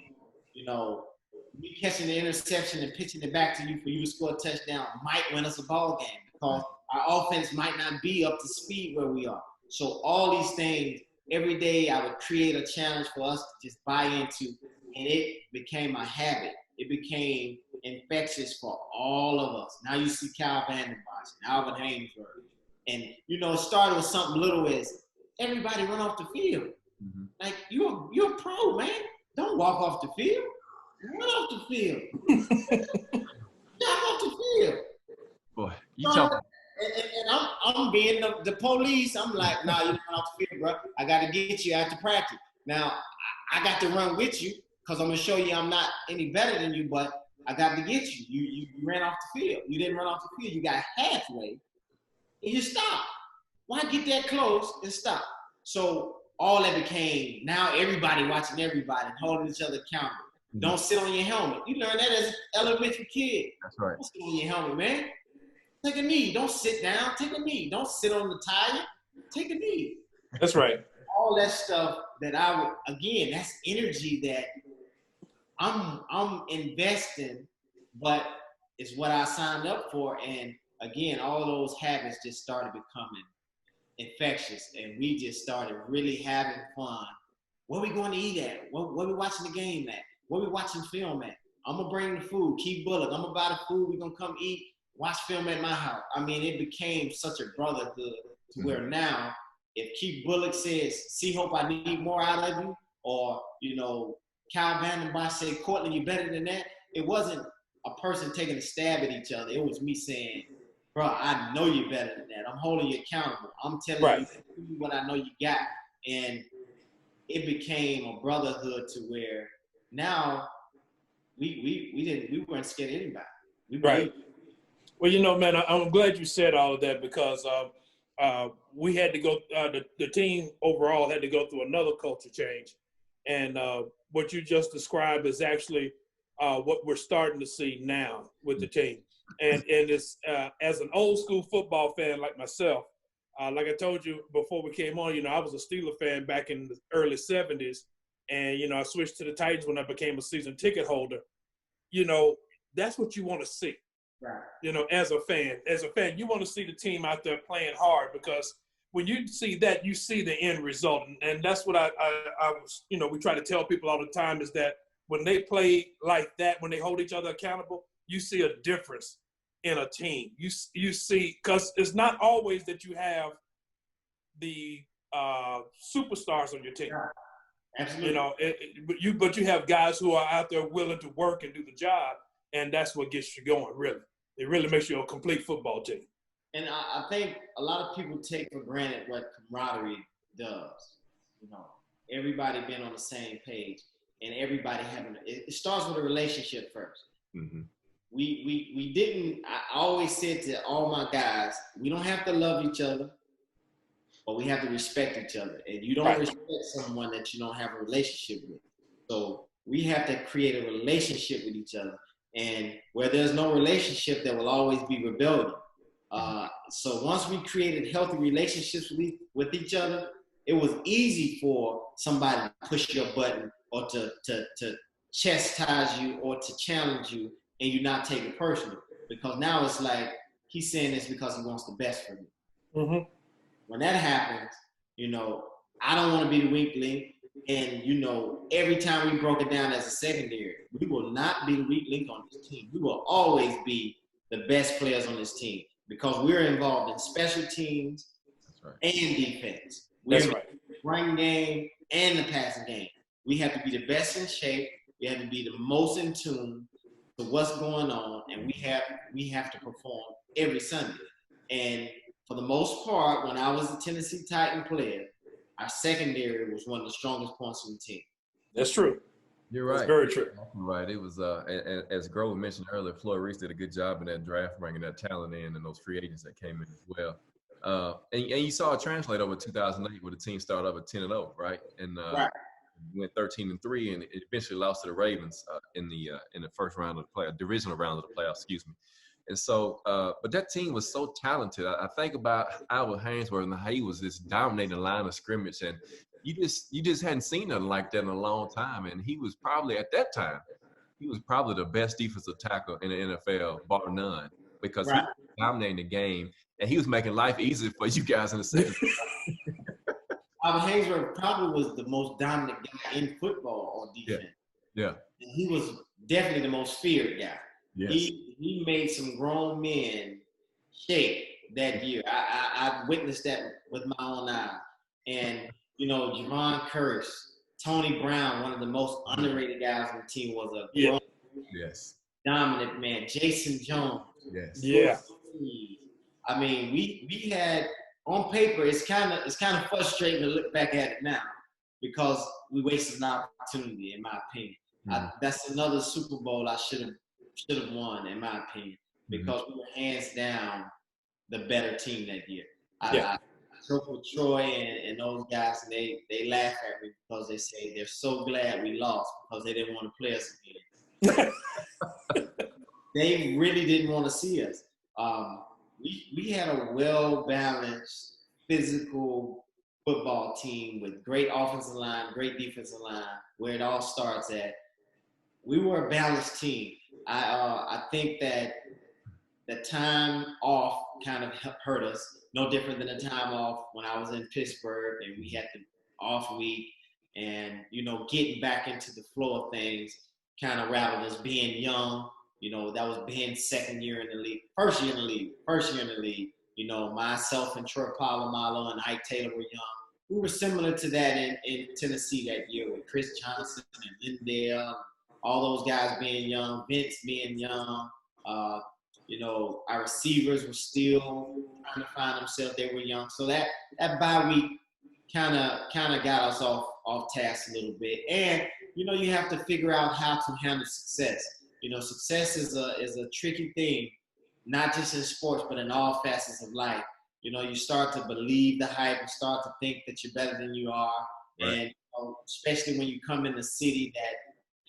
Me catching the interception and pitching it back to you for you to score a touchdown might win us a ball game because our offense might not be up to speed where we are. So all these things, every day I would create a challenge for us to just buy into, and it became a habit. It became infectious for all of us. Now you see Kyle Vanden Bosch, Alvin Hainsworth. And, it started with something little as everybody run off the field. Mm-hmm. Like, you're a pro, man. Don't walk off the field. Run off the field. Jump off the field. Boy, you talking. And I'm being the police. I'm like, nah, you run off the field, bro. I got to get you after practice. Now, I got to run with you because I'm going to show you I'm not any better than you, but I got to get you. You ran off the field. You didn't run off the field. You got halfway and you stopped. Why get that close and stop? So all that became, now everybody watching everybody and holding each other accountable. Mm-hmm. Don't sit on your helmet. You learn that as an elementary kid. That's right. Don't sit on your helmet, man. Take a knee. Don't sit down. Take a knee. Don't sit on the tire. Take a knee. That's right. All that stuff that again, that's energy that I'm investing, but it's what I signed up for. And again, all those habits just started becoming infectious, and we just started really having fun. Where we going to eat at? Where we watching the game at? Where we watching film at? I'm going to bring the food. Keith Bullock, I'm going to buy the food. We're going to come eat, watch film at my house. I mean, it became such a brotherhood to where now, if Keith Bullock says, C-Hope, I need more out of you, or, Kyle Vanden Bosch said, Cortland, you better than that. It wasn't a person taking a stab at each other. It was me saying, bro, I know you're better than that. I'm holding you accountable. I'm telling you what I know you got. And it became a brotherhood to where now we weren't scared of anybody. Right. Well, man, I'm glad you said all of that because we had to go. The team overall had to go through another culture change, and what you just described is actually what we're starting to see now with the team. And it's as an old school football fan like myself, like I told you before we came on, I was a Steeler fan back in the early 70s. And, I switched to the Titans when I became a season ticket holder. That's what you want to see. Right. As a fan, you want to see the team out there playing hard because when you see that, you see the end result. And that's what I was, we try to tell people all the time is that when they play like that, when they hold each other accountable, you see a difference in a team. You see, because it's not always that you have the superstars on your team. Yeah. Absolutely. But you have guys who are out there willing to work and do the job, and that's what gets you going, really. It really makes you a complete football team. And I think a lot of people take for granted what camaraderie does. Everybody being on the same page and everybody having – it starts with a relationship first. Mm-hmm. We didn't – I always said to all my guys, we don't have to love each other, but we have to respect each other. And you don't respect someone that you don't have a relationship with. So we have to create a relationship with each other. And where there's no relationship, there will always be rebellion. So once we created healthy relationships with each other, it was easy for somebody to push your button or to chastise you or to challenge you and you not take it personal. Because now it's like, he's saying this because he wants the best for me. Mm-hmm. When that happens, I don't want to be the weak link. And, every time we broke it down as a secondary, we will not be the weak link on this team. We will always be the best players on this team because we're involved in special teams and defense. We're in the running game and the passing game. We have to be the best in shape. We have to be the most in tune to what's going on, and we have to perform every Sunday. And for the most part, when I was a Tennessee Titan player, our secondary was one of the strongest points in the team. That's true. You're right. That's very true. Right. It was, and as Grover mentioned earlier, Floyd Reese did a good job in that draft, bringing that talent in and those free agents that came in as well. And you saw it translate over 2008 where the team started up at 10-0, right? And went 13-3, and it eventually lost to the Ravens in the first round of the divisional round of the playoffs. Excuse me. And so, but that team was so talented. I think about Albert Haynesworth and how he was this dominating line of scrimmage, and you just hadn't seen nothing like that in a long time. And he was probably at that time, he was probably the best defensive tackle in the NFL, bar none, because he was dominating the game and he was making life easier for you guys in the second. Albert Haynesworth probably was the most dominant guy in football on defense. Yeah. And he was definitely the most feared guy. Yes. He made some grown men shake that year. I witnessed that with my own eyes. And, Javon Curse, Tony Brown, one of the most underrated guys on the team, was a grown, dominant man. Jason Jones. Yes. Yeah. I mean, we had on paper. It's kind of frustrating to look back at it now because we wasted an opportunity, in my opinion. That's another Super Bowl I should have won, in my opinion, because we were hands down the better team that year. I spoke with Troy and those guys, and they laugh at me because they say they're so glad we lost because they didn't want to play us again. They really didn't want to see us. We had a well-balanced, physical football team with great offensive line, great defensive line, where it all starts at. We were a balanced team. I think that the time off kind of hurt us. No different than the time off when I was in Pittsburgh and we had the off week, and getting back into the flow of things kind of rattled us. Being young, that was Ben's second year in the league, first year in the league. Myself and Troy Polamalu and Ike Taylor were young. We were similar to that in Tennessee that year with Chris Johnson and Lindell. All those guys being young, Vince being young, our receivers were still trying to find themselves. They were young. So that bye week kind of got us off task a little bit. And, you have to figure out how to handle success. Success is a tricky thing, not just in sports, but in all facets of life. You start to believe the hype and start to think that you're better than you are. Right. And especially when you come in a city that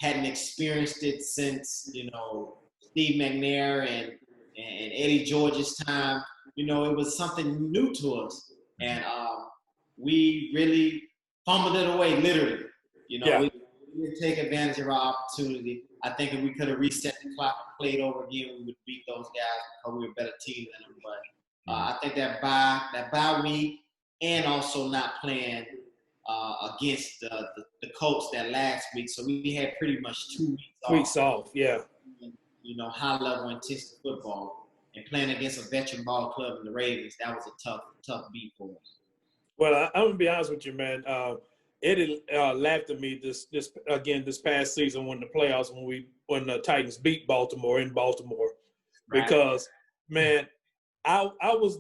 hadn't experienced it since, Steve McNair and Eddie George's time. It was something new to us. And we really fumbled it away, literally. We didn't take advantage of our opportunity. I think if we could have reset the clock and played over again, we would beat those guys because we were a better team than them. But I think that bye week and also not playing against the Colts that last week. So we had pretty much 2 weeks off. Yeah. High-level intensity football. And playing against a veteran ball club in the Ravens, that was a tough beat for us. Well, I'm going to be honest with you, man. Eddie laughed at me this past season when the playoffs, when the Titans beat Baltimore in Baltimore. Right. Because, man, I was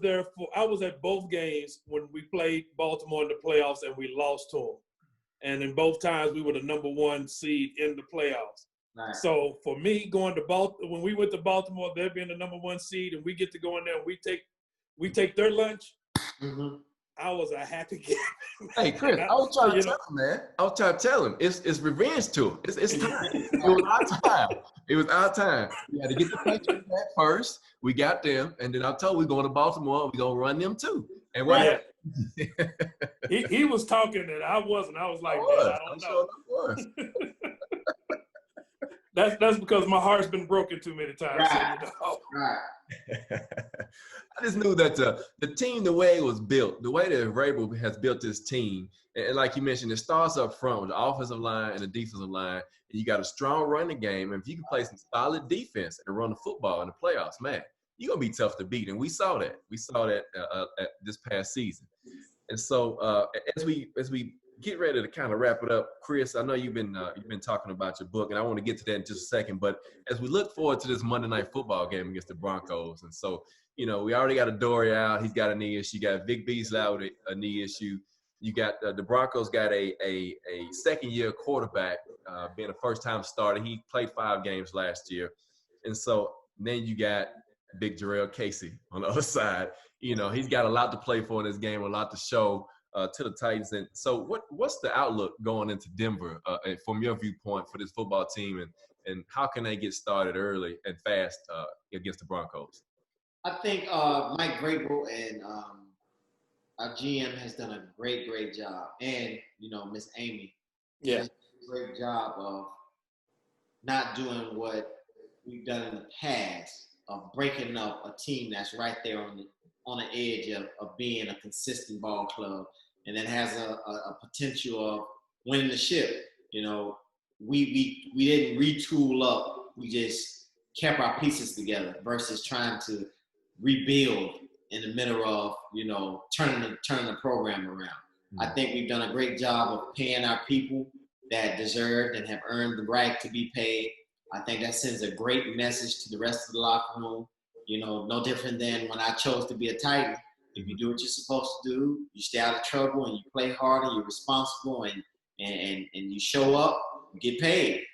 at both games when we played Baltimore in the playoffs and we lost to them. And in both times, we were the number 1 seed in the playoffs. Right. So for me, going to Baltimore, when we went to Baltimore, they're being the number 1 seed, and we get to go in there and we take their lunch. Mm-hmm. I was a happy kid. Hey, Chris, I was trying to tell him, man. I was trying to tell him it's revenge tour. It's time. It was our time. It was our time. We had to get the Patriots back first. We got them, and then I told we're going to Baltimore. We're gonna run them too. And what? He was talking and I wasn't. I was like, I don't know. That's because my heart's been broken too many times. Right. So, you know. Right. I just knew that the team, the way it was built, the way that Vrabel has built this team, and like you mentioned, it starts up front with the offensive line and the defensive line, and you got a strong running game. And if you can play some solid defense and run the football in the playoffs, man, you're gonna be tough to beat. And we saw that. We saw that at this past season. And so as we get ready to kind of wrap it up, Chris, I know you've been talking about your book, and I want to get to that in just a second. But as we look forward to this Monday Night Football game against the Broncos, and so we already got Adoree out; he's got a knee issue. You got Vic Beasley out with a knee issue. You got the Broncos got a second-year quarterback being a first-time starter. He played 5 games last year, and so then you got Big Jarrell Casey on the other side. He's got a lot to play for in this game, a lot to show to the Titans. And so what's the outlook going into Denver from your viewpoint for this football team, and how can they get started early and fast against the Broncos? I think Mike Vrabel and our GM has done a great job. And, Miss Amy has done a great job of not doing what we've done in the past of breaking up a team that's right there on the edge of being a consistent ball club, and that has a potential of winning the ship. We didn't retool up. We just kept our pieces together versus trying to rebuild in the middle of, turning the program around. I think we've done a great job of paying our people that deserved and have earned the right to be paid. I think that sends a great message to the rest of the locker room. No different than when I chose to be a Titan. If you do what you're supposed to do, you stay out of trouble and you play hard and you're responsible and you show up, you get paid.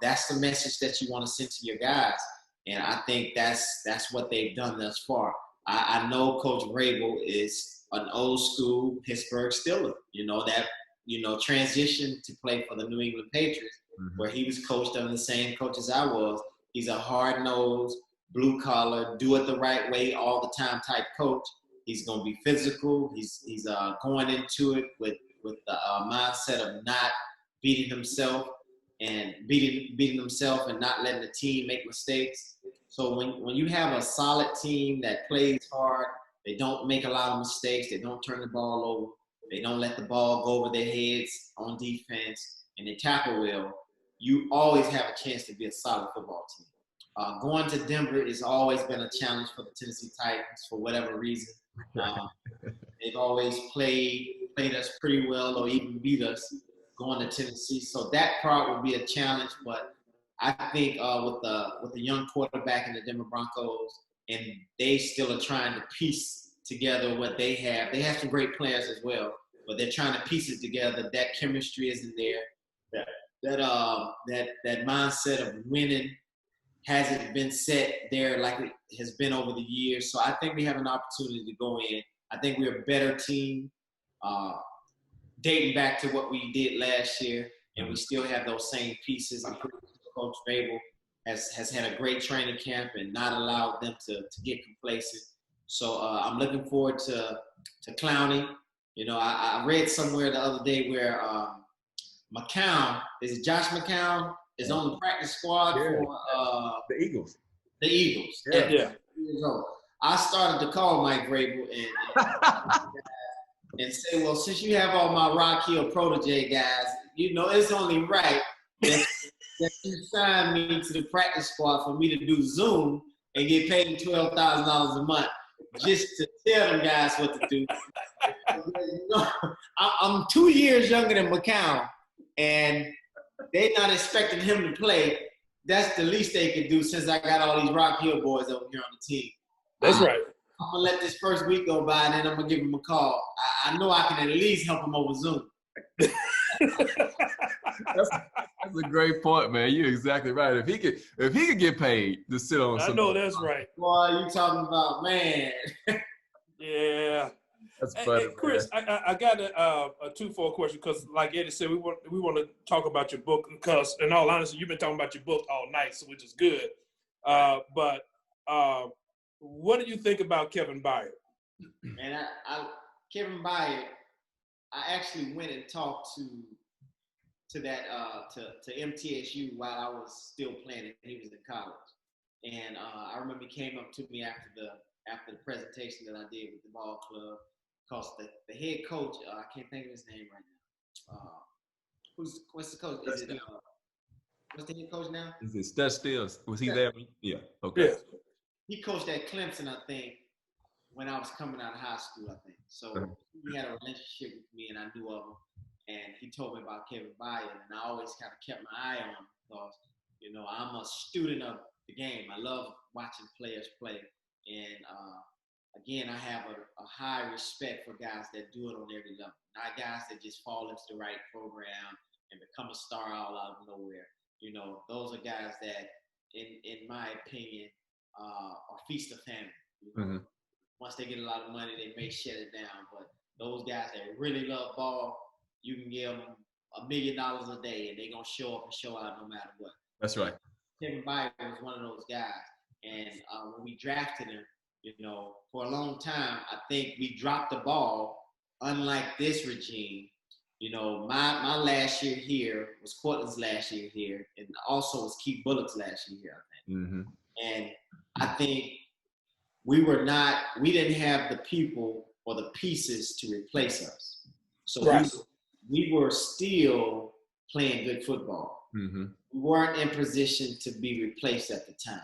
That's the message that you want to send to your guys. And I think that's what they've done thus far. I know Coach Vrabel is an old school Pittsburgh Steeler, transition to play for the New England Patriots, where he was coached under the same coach as I was. He's a hard-nosed, blue-collar, do it the right way all the time type coach. He's going to be physical. He's going into it with the mindset of not beating himself and not letting the team make mistakes. So when you have a solid team that plays hard, they don't make a lot of mistakes, they don't turn the ball over, they don't let the ball go over their heads on defense, and they tackle well, you always have a chance to be a solid football team. Going to Denver has always been a challenge for the Tennessee Titans for whatever reason. They've always played us pretty well or even beat us going to Tennessee. So that part will be a challenge, but I think with the young quarterback in the Denver Broncos, and they still are trying to piece together what they have. They have some great players as well, but they're trying to piece it together. That chemistry isn't there. That mindset of winning hasn't been set there like it has been over the years. So I think we have an opportunity to go in. I think we're a better team, dating back to what we did last year, and we still have those same pieces. I'm pretty sure Coach Vrabel has had a great training camp and not allowed them to get complacent. So I'm looking forward to Clowney. I read somewhere the other day where McCown, is it Josh McCown, is on the practice squad for the Eagles. The Eagles. Yeah. I started to call Mike Vrabel and say, well, since you have all my Rock Hill protege guys, it's only right that you sign me to the practice squad for me to do Zoom and get paid $12,000 a month just to tell them guys what to do. I'm 2 years younger than McCown, and they're not expecting him to play. That's the least they can do since I got all these Rock Hill boys over here on the team. That's right. I'm going to let this first week go by, and then I'm going to give him a call. I know I can at least help him over Zoom. That's a great point, man. You're exactly right. If he could get paid to sit on, I know that's right. Boy, you talking about, man? Yeah. That's funny, hey, Chris, I got a twofold question because, like Eddie said, we want to talk about your book because, in all honesty, you've been talking about your book all night, so which is good. But what do you think about Kevin Byard? Man, Kevin Byard, I actually went and talked to to that to MTSU while I was still playing and he was in college. And I remember he came up to me after the presentation that I did with the ball club. Because the head coach, I can't think of his name right now. What's the coach? Is it what's the head coach now? Is it Stud Stills? Was he there? Yeah. Okay. Yeah. He coached at Clemson, I think, when I was coming out of high school, I think. So he had a relationship with me, and I knew of him. And he told me about Kevin Byard, and I always kind of kept my eye on him because, you know, I'm a student of the game. I love watching players play. And, again, I have a high respect for guys that do it on every level, not guys that just fall into the right program and become a star all out of nowhere. You know, those are guys that, in my opinion, are feast of famine. You know? Mm-hmm. Once they get a lot of money, they may shut it down. But those guys that really love ball, you can give them $1 million a day, and they're going to show up and show out no matter what. That's right. Kevin Byard was one of those guys. And when we drafted him, you know, for a long time, I think we dropped the ball, unlike this regime. You know, my last year here was Cortland's last year here, and also was Keith Bullock's last year here, I think. Mm-hmm. And I think we didn't have the people or the pieces to replace us. So Right. we were still playing good football. Mm-hmm. We weren't in position to be replaced at the time.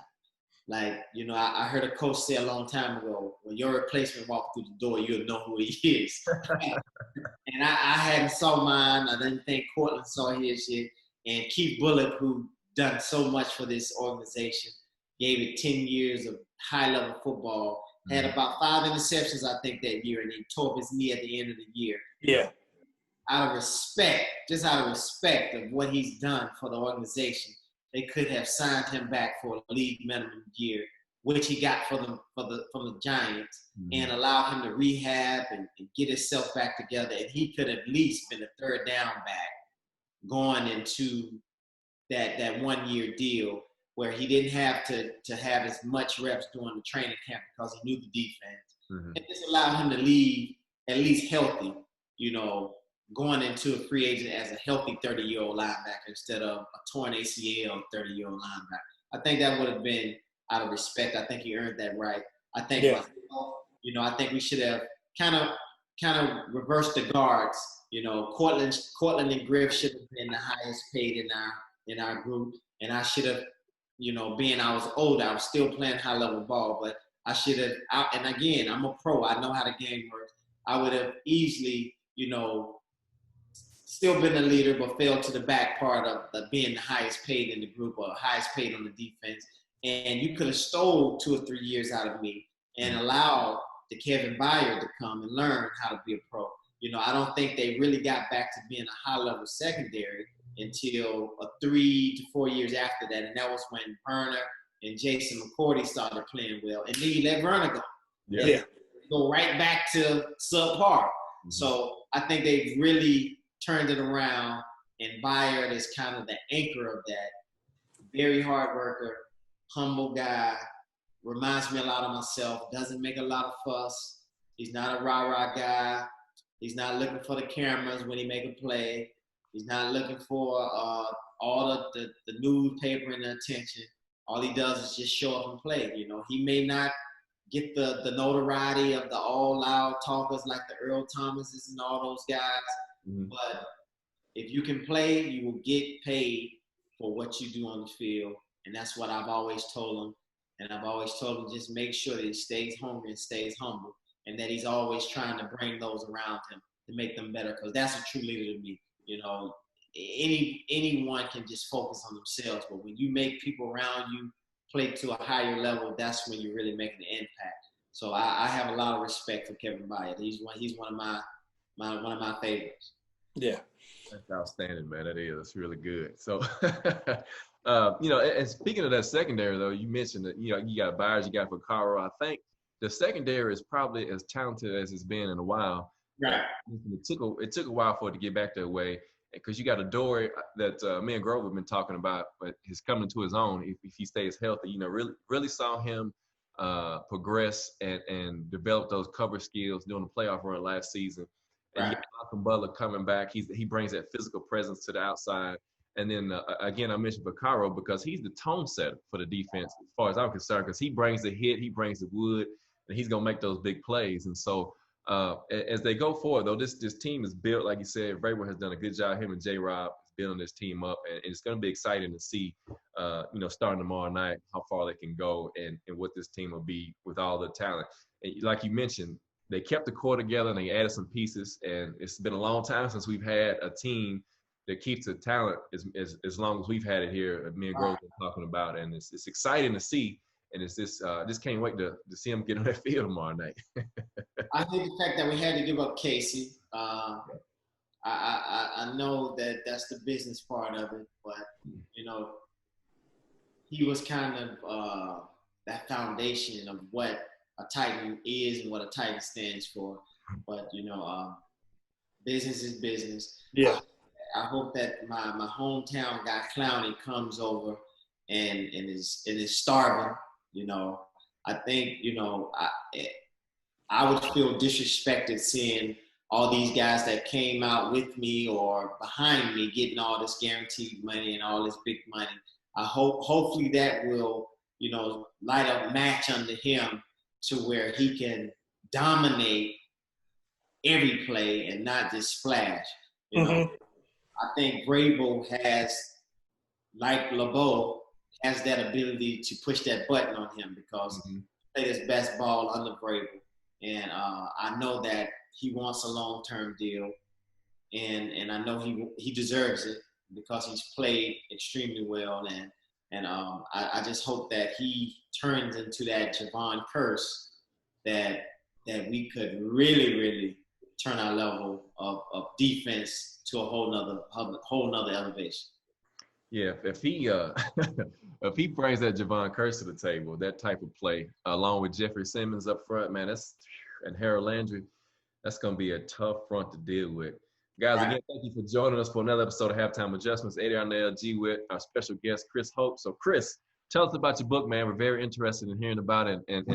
Like, you know, I heard a coach say a long time ago, when your replacement walks through the door, you'll know who he is. And I hadn't saw mine. I didn't think Cortland saw his yet. And Keith Bullock, who done so much for this organization, gave it 10 years of high-level football, had about 5 interceptions, I think, that year, and he tore up his knee at the end of the year. Yeah. Out of respect of what he's done for the organization, they could have signed him back for a league minimum year, which he got from the Giants, and allow him to rehab and get himself back together. And he could have at least been a third down back going into that 1 year deal where he didn't have to have as much reps during the training camp because he knew the defense. Mm-hmm. And just allow him to leave at least healthy, you know, going into a free agent as a healthy 30-year-old linebacker instead of a torn ACL 30-year-old linebacker. I think that would have been out of respect. I think he earned that right. I think, you know, I think we should have kind of reversed the guards. You know, Cortland and Griff should have been the highest paid in our group, and I should have, you know, being I was older, I was still playing high level ball, but I should have. And again, I'm a pro. I know how the game works. I would have easily, you know, still been a leader, but fell to the back part of being the highest paid in the group or highest paid on the defense. And you could have stole 2 or 3 years out of me and allowed the Kevin Byard to come and learn how to be a pro. You know, I don't think they really got back to being a high-level secondary until 3 to 4 years after that. And that was when Verner and Jason McCourty started playing well. And then you let Verner go. Yeah. Go right back to subpar. Mm-hmm. So I think they've really turned it around, and Byard is kind of the anchor of that. Very hard worker, humble guy, reminds me a lot of myself, doesn't make a lot of fuss. He's not a rah-rah guy. He's not looking for the cameras when he make a play. He's not looking for all the newspaper and the attention. All he does is just show up and play. You know, he may not get the notoriety of the all loud talkers like the Earl Thomases and all those guys. Mm-hmm. But if you can play, you will get paid for what you do on the field. And that's what I've always told him. And I've always told him just make sure that he stays hungry and stays humble, and that he's always trying to bring those around him to make them better, because that's a true leader to me. You know, anyone can just focus on themselves, but when you make people around you play to a higher level, that's when you're really making an impact. So I have a lot of respect for Kevin Byard. He's one of my favorites. Yeah. That's outstanding, man. That is. That's really good. So, you know, and speaking of that secondary, though, you mentioned that, you know, you got Byers, you got Vaccaro. I think the secondary is probably as talented as it's been in a while. Right. It took a while for it to get back that way, because you got a Dory that me and Grover have been talking about, but he's coming to his own if he stays healthy. You know, really saw him progress and develop those cover skills during the playoff run last season. And you Right. got Malcolm Butler coming back. He brings that physical presence to the outside. And then again, I mentioned Vaccaro because he's the tone setter for the defense as far as I'm concerned, because he brings the hit, he brings the wood, and he's gonna make those big plays. And so as they go forward, though, this team is built, like you said. Vrabel has done a good job. Him and J. Rob building this team up, and it's going to be exciting to see, starting tomorrow night, how far they can go and what this team will be with all the talent. And like you mentioned, they kept the core together and they added some pieces. And it's been a long time since we've had a team that keeps the talent as long as we've had it here. Me and Grove's been talking about, and it's exciting to see. And it's just can't wait to see them get on that field tomorrow night. I think the fact that we had to give up Casey, I know that that's the business part of it, but he was kind of that foundation of what a Titan is and what a Titan stands for. But business is business. Yeah. I hope that my hometown guy Clowney comes over and is starving. I think I would feel disrespected seeing all these guys that came out with me or behind me getting all this guaranteed money and all this big money. Hopefully that will, light a match under him to where he can dominate every play and not just splash. I think Vrabel has, like LeBeau, has that ability to push that button on him because he played his best ball under Vrabel. And I know that he wants a long-term deal, and I know he deserves it because he's played extremely well. And I just hope that he turns into that Javon Curse that we could really, really turn our level of defense to a whole nother elevation. Yeah, if he if he brings that Javon Curse to the table, that type of play, along with Jeffrey Simmons up front, man, and Harold Landry, that's going to be a tough front to deal with. Guys, again, thank you for joining us for another episode of Halftime Adjustments. Eddie Arnell, G with our special guest, Chris Hope. So, Chris, tell us about your book, man. We're very interested in hearing about it, and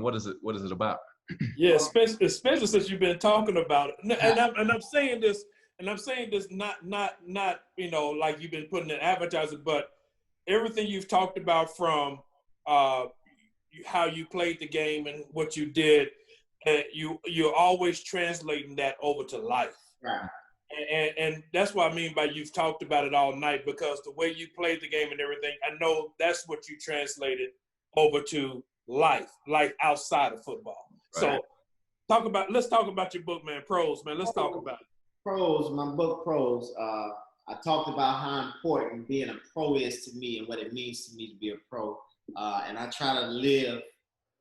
what is it about? Yeah, especially since you've been talking about it, and I'm saying this not like you've been putting in advertising, but everything you've talked about from how you played the game and what you did, you're always translating that over to life. Right. And that's what I mean by you've talked about it all night, because the way you played the game and everything, I know that's what you translated over to life outside of football. Right. So let's talk about your book, man. Pros, man. Let's talk about it. Pros, my book Pros. I talked about how important being a pro is to me and what it means to me to be a pro. And I try to live,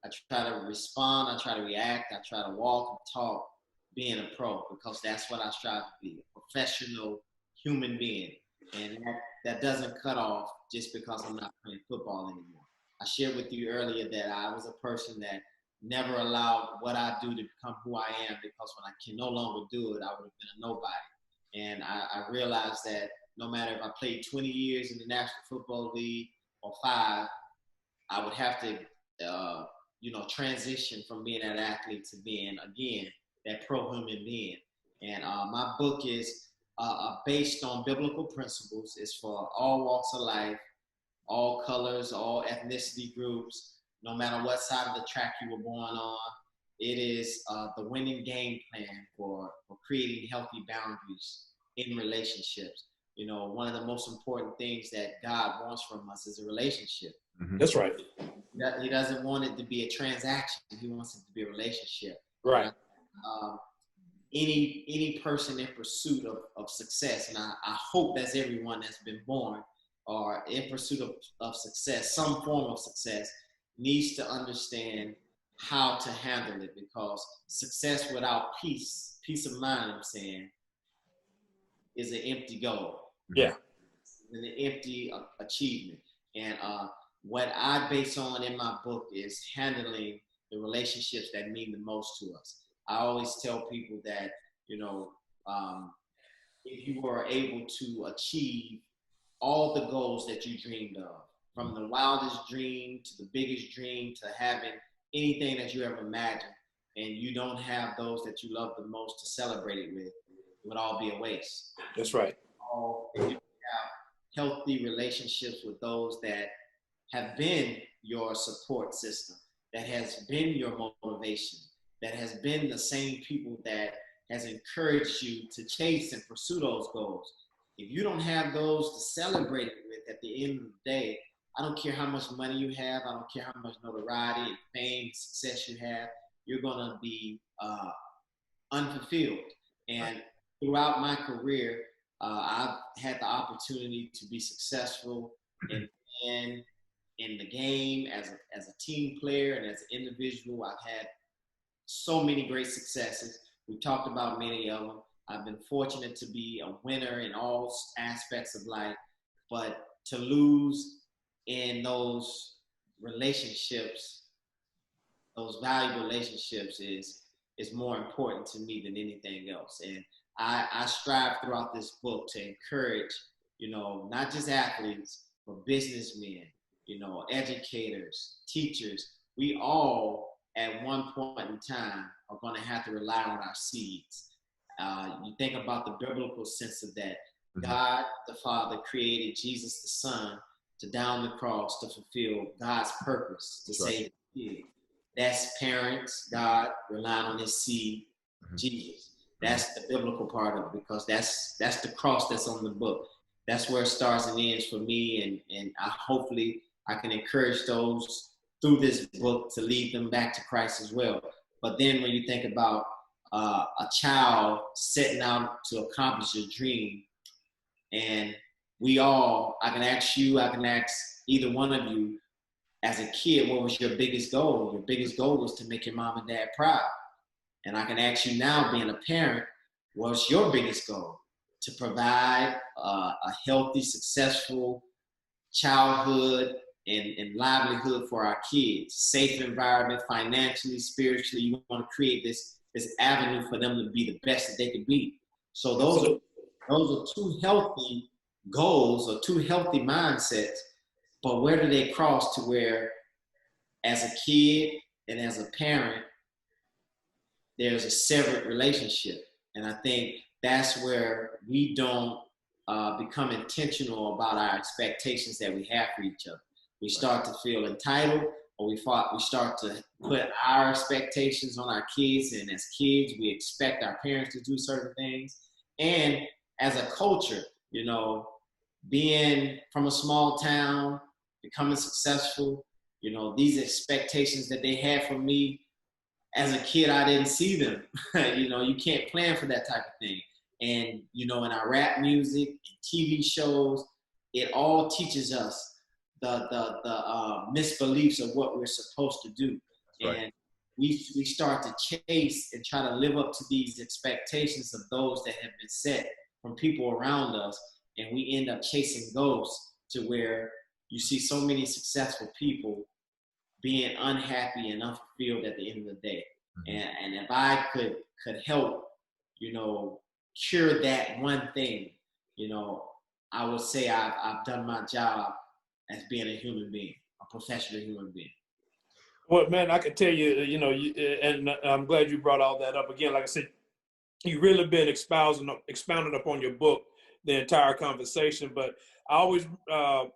I try to respond, I try to react, I try to walk and talk being a pro, because that's what I strive to be, a professional human being. And that doesn't cut off just because I'm not playing football anymore. I shared with you earlier that I was a person that never allowed what I do to become who I am, because when I can no longer do it, I would have been a nobody. And I realized that no matter if I played 20 years in the National Football League or 5, I would have to, transition from being an athlete to being, again, that pro human being. And my book is based on biblical principles. It's for all walks of life, all colors, all ethnicity groups, no matter what side of the track you were born on. It is the winning game plan for creating healthy boundaries in relationships. One of the most important things that God wants from us is a relationship. Mm-hmm. That's right. He doesn't want it to be a transaction. He wants it to be a relationship. Right. Any person in pursuit of success, and I hope that's everyone that's been born or in pursuit of success, some form of success, needs to understand how to handle it, because success without peace of mind, I'm saying, is an empty goal. Yeah. And an empty achievement. And what I base on in my book is handling the relationships that mean the most to us. I always tell people that, if you were able to achieve all the goals that you dreamed of, from the wildest dream to the biggest dream to having anything that you ever imagined, and you don't have those that you love the most to celebrate it with, it would all be a waste. That's right. If you have healthy relationships with those that have been your support system, that has been your motivation, that has been the same people that has encouraged you to chase and pursue those goals. If you don't have those to celebrate it with at the end of the day, I don't care how much money you have, I don't care how much notoriety and fame, success you have, you're gonna be unfulfilled. And throughout my career, I've had the opportunity to be successful in the game as a team player and as an individual. I've had so many great successes. We've talked about many of them. I've been fortunate to be a winner in all aspects of life, but to lose in those relationships, those valuable relationships is more important to me than anything else. And I strive throughout this book to encourage, not just athletes, but businessmen, educators, teachers. We all, at one point in time, are going to have to rely on our seeds. You think about the biblical sense of that. God, the Father, created Jesus, the Son, to down the cross to fulfill God's purpose to save the kid. That's parents, God, relying on his seed, Jesus. That's the biblical part of it, because that's the cross that's on the book. That's where it starts and ends for me, and hopefully I can encourage those through this book to lead them back to Christ as well. But then when you think about a child setting out to accomplish a dream, and I can ask you, I can ask either one of you, as a kid, what was your biggest goal? Your biggest goal was to make your mom and dad proud. And I can ask you now, being a parent, what's your biggest goal? To provide a healthy, successful childhood and livelihood for our kids, safe environment, financially, spiritually. You want to create this avenue for them to be the best that they could be. So those are two healthy goals or two healthy mindsets. But where do they cross to where, as a kid and as a parent, there's a separate relationship? And I think that's where we don't become intentional about our expectations that we have for each other. We start to feel entitled, or we start to put our expectations on our kids. And as kids, we expect our parents to do certain things. And as a culture, being from a small town, becoming successful, these expectations that they had for me as a kid, I didn't see them. You can't plan for that type of thing. And, in our rap music and TV shows, it all teaches us the misbeliefs of what we're supposed to do. Right. And we start to chase and try to live up to these expectations of those that have been set from people around us. And we end up chasing ghosts to where you see so many successful people being unhappy and unfulfilled at the end of the day. And if I could help, cure that one thing, I would say I've done my job as being a human being, a professional human being. Well, man, I can tell you, and I'm glad you brought all that up again. Like I said, you really been expounding upon your book the entire conversation, but I always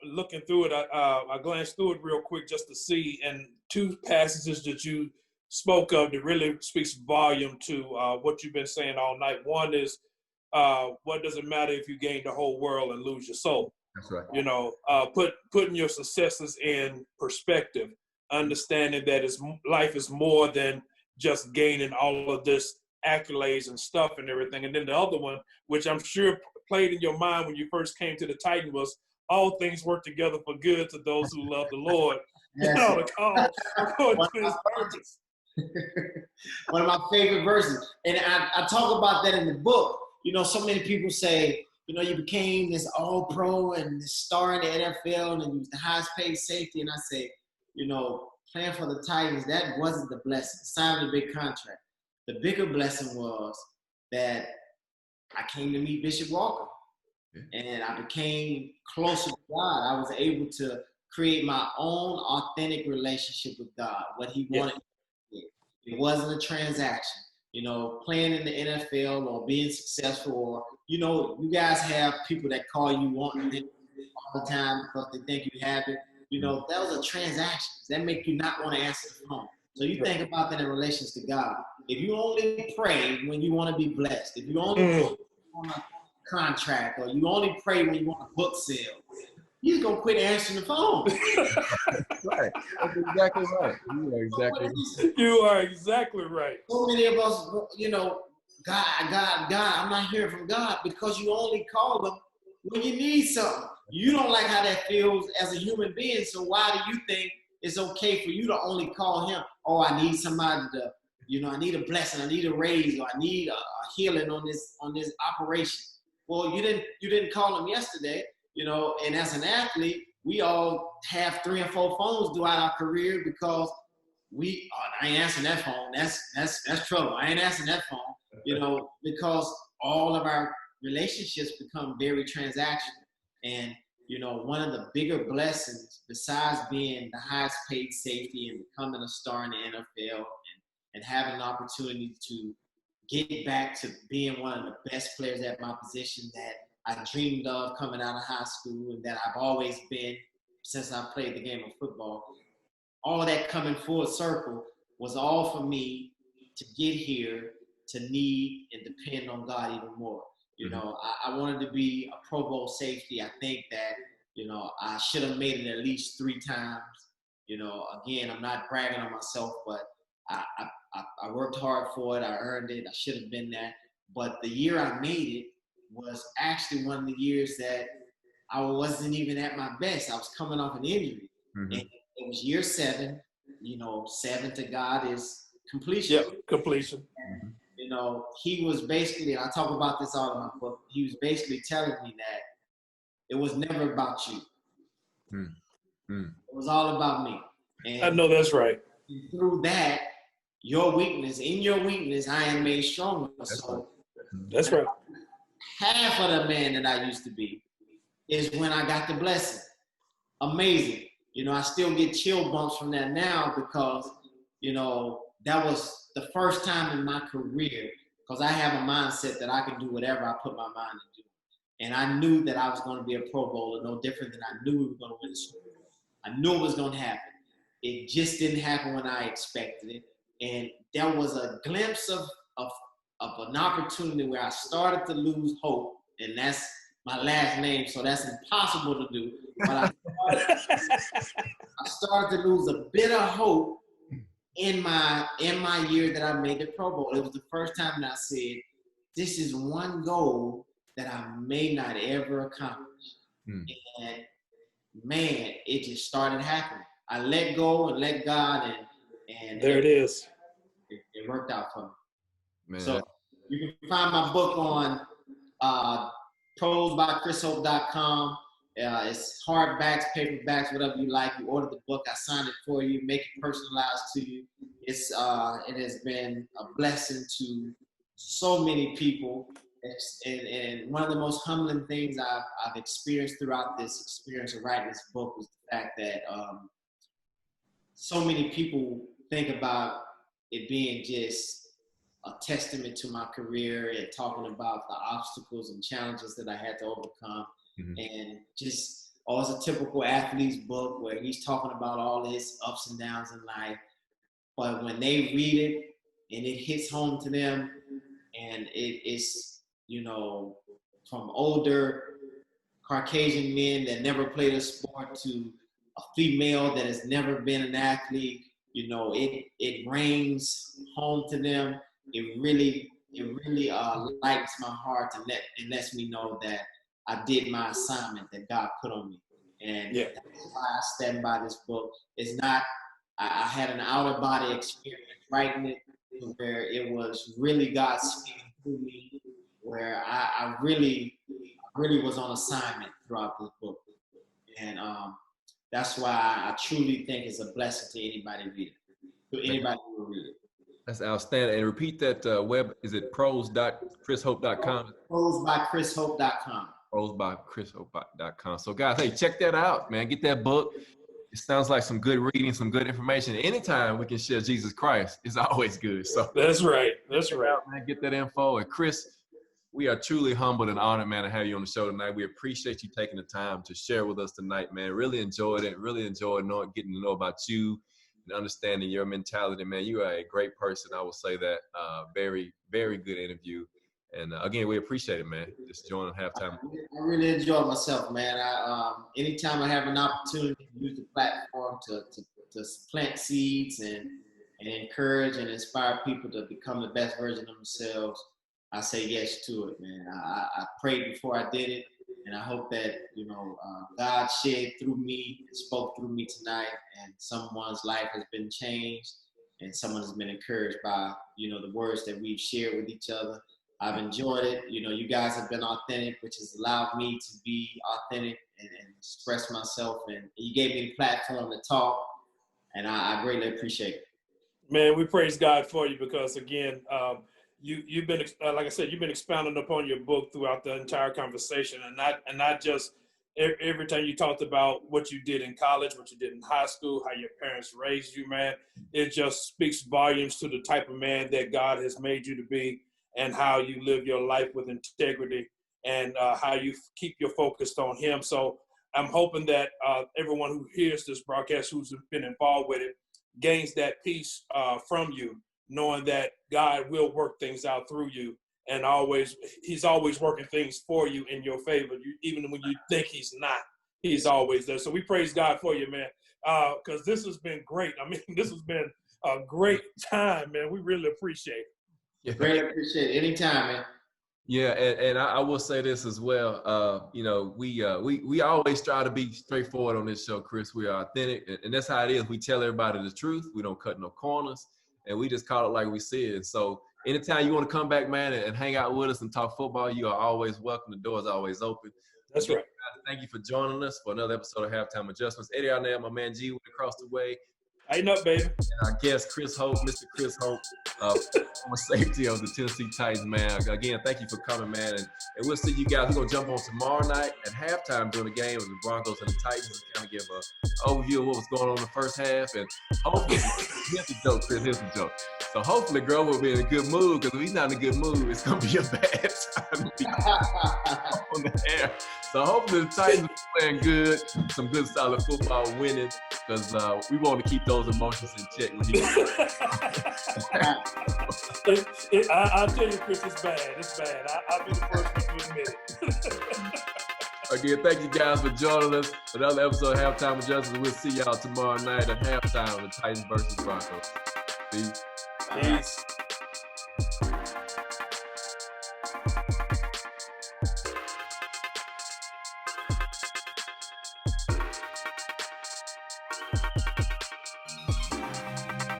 looking through it, I glanced through it real quick just to see, and two passages that you spoke of that really speaks volume to what you've been saying all night. One is, what does it matter if you gain the whole world and lose your soul? That's right. Putting your successes in perspective, understanding that life is more than just gaining all of this accolades and stuff and everything. And then the other one, which I'm sure played in your mind when you first came to the Titan, was all things work together for good to those who love the Lord. The call according to his purpose. One of my favorite verses. And I talk about that in the book. So many people say, you became this all-pro and this star in the NFL, and you was the highest paid safety. And I say, playing for the Titans, that wasn't the blessing. Signing a big contract. The bigger blessing was that I came to meet Bishop Walker, and I became closer to God. I was able to create my own authentic relationship with God, what he wanted. It wasn't a transaction. Playing in the NFL or being successful, or, you guys have people that call you wanting things all the time because they think you have it. Those are transactions that make you not want to answer the phone. So you think about that in relations to God. If you only pray when you want to be blessed, if you only want a contract, or you only pray when you want a book sale, you're going to quit answering the phone. Right. That's exactly right. You are exactly right. So many of us, God, I'm not hearing from God because you only call him when you need something. You don't like how that feels as a human being, so why do you think it's okay for you to only call him? Oh, I need somebody to, I need a blessing, I need a raise, or I need a healing on this operation. Well, you didn't call him yesterday, and as an athlete, we all have 3 and 4 phones throughout our career because I ain't answering that phone. That's trouble. I ain't answering that phone, because all of our relationships become very transactional. And, one of the bigger blessings, besides being the highest paid safety and becoming a star in the NFL and having an opportunity to get back to being one of the best players at my position that I dreamed of coming out of high school and that I've always been since I played the game of football, all that coming full circle was all for me to get here to need and depend on God even more. I wanted to be a Pro Bowl safety. I think that, I should have made it at least 3 times. Again, I'm not bragging on myself, but I worked hard for it. I earned it. I should have been that. But the year I made it was actually one of the years that I wasn't even at my best. I was coming off an injury. And it was year 7. 7 to God is completion. Yep, completion. And, he was basically, and I talk about this all in my book, he was basically telling me that it was never about you. It was all about me. And I know that's right. through that, in your weakness, I am made stronger. That's right. Half of the man that I used to be is when I got the blessing. Amazing. I still get chill bumps from that now because, that was the first time in my career, because I have a mindset that I can do whatever I put my mind to do. And I knew that I was going to be a Pro Bowler, no different than I knew we were going to win the Super Bowl. I knew it was going to happen. It just didn't happen when I expected it. And there was a glimpse of an opportunity where I started to lose hope, and that's my last name, so that's impossible to do. But I started to lose a bit of hope in my year that I made the Pro Bowl. It was the first time that I said, this is one goal that I may not ever accomplish. And man, it just started happening. I let go and let God, and there it is. It worked out for me. Man. So you can find my book on prosbychrishope.com. It's hardbacks, paperbacks, whatever you like. You order the book, I sign it for you, make it personalized to you. It has been a blessing to so many people. And one of the most humbling things I've experienced throughout this experience of writing this book was the fact that so many people think about it being just a testament to my career and talking about the obstacles and challenges that I had to overcome. And just, it's a typical athlete's book where he's talking about all his ups and downs in life. But when they read it and it hits home to them, and it's, from older Caucasian men that never played a sport to a female that has never been an athlete, it rings home to them. It really lightens my heart and lets me know that I did my assignment that God put on me. And that's why I stand by this book. It's not, I had an outer body experience writing it where it was really God speaking to me, where I really was on assignment throughout this book. And that's why I truly think it's a blessing to anybody read it, to anybody who will read it. That's outstanding. And repeat that web, is it pros.chrishope.com? Prosbychrishope.com. Prosbychrishope.com. So guys, hey, check that out, man. Get that book. it sounds like some good reading, some good information. Anytime we can share Jesus Christ, it's always good. So that's right. That's right. Man, get that info. And Chris, we are truly humbled and honored, man, to have you on the show tonight. We appreciate you taking the time to share with us tonight, man. Really enjoyed it. Really enjoyed getting to know about you and understanding your mentality, man. You are a great person. I will say that. Very, very good interview. And again, we appreciate it, man. Just joining halftime. I really enjoy myself, man. Anytime I have an opportunity to use the platform to plant seeds and encourage and inspire people to become the best version of themselves, I say yes to it, man. I prayed before I did it, and I hope that, God shed through me and spoke through me tonight, and someone's life has been changed, and someone has been encouraged by, the words that we've shared with each other. I've enjoyed it. You guys have been authentic, which has allowed me to be authentic and express myself, and you gave me the platform to talk, and I greatly appreciate it. Man, we praise God for you because, again, you've been, like I said, you've been expounding upon your book throughout the entire conversation, and not just every time you talked about what you did in college, what you did in high school, how your parents raised you, man. It just speaks volumes to the type of man that God has made you to be, and how you live your life with integrity, and how you keep your focus on Him. So I'm hoping that everyone who hears this broadcast, who's been involved with it, gains that peace from you, knowing that God will work things out through you, and He's always working things for you in your favor. Even when you think He's not, He's always there. So we praise God for you, man, because this has been great. I mean, this has been a great time, man. We really appreciate it. Yeah. Great, appreciate it. Anytime, man. Yeah, and I will say this as well. We always try to be straightforward on this show, Chris. We are authentic, and that's how it is. We tell everybody the truth. We don't cut no corners, and we just call it like we see it. So anytime you want to come back, man, and hang out with us and talk football, you are always welcome. The door is always open. That's right. Thank you for joining us for another episode of Halftime Adjustments. Eddie Arnett, my man G, went across the way. How you know, baby? And our guest, Chris Hope, Mr. Chris Hope, former safety of the Tennessee Titans, man. Again, thank you for coming, man. And we'll see you guys. We're going to jump on tomorrow night at halftime during the game of the Broncos and the Titans and kind of give an overview of what was going on in the first half. And hopefully, here's the joke, Chris. Here's the joke. So hopefully, Grover will be in a good mood, because if he's not in a good mood, it's going to be a bad time to be on the air. So hopefully the Titans are playing good, some good solid football, winning, because we want to keep those emotions in check. I'll tell you, Chris, it's bad. It's bad. I'll be the first one to admit it. Again, thank you guys for joining us for another episode of Halftime Adjustments. We'll see y'all tomorrow night at halftime of the Titans versus Broncos. Peace.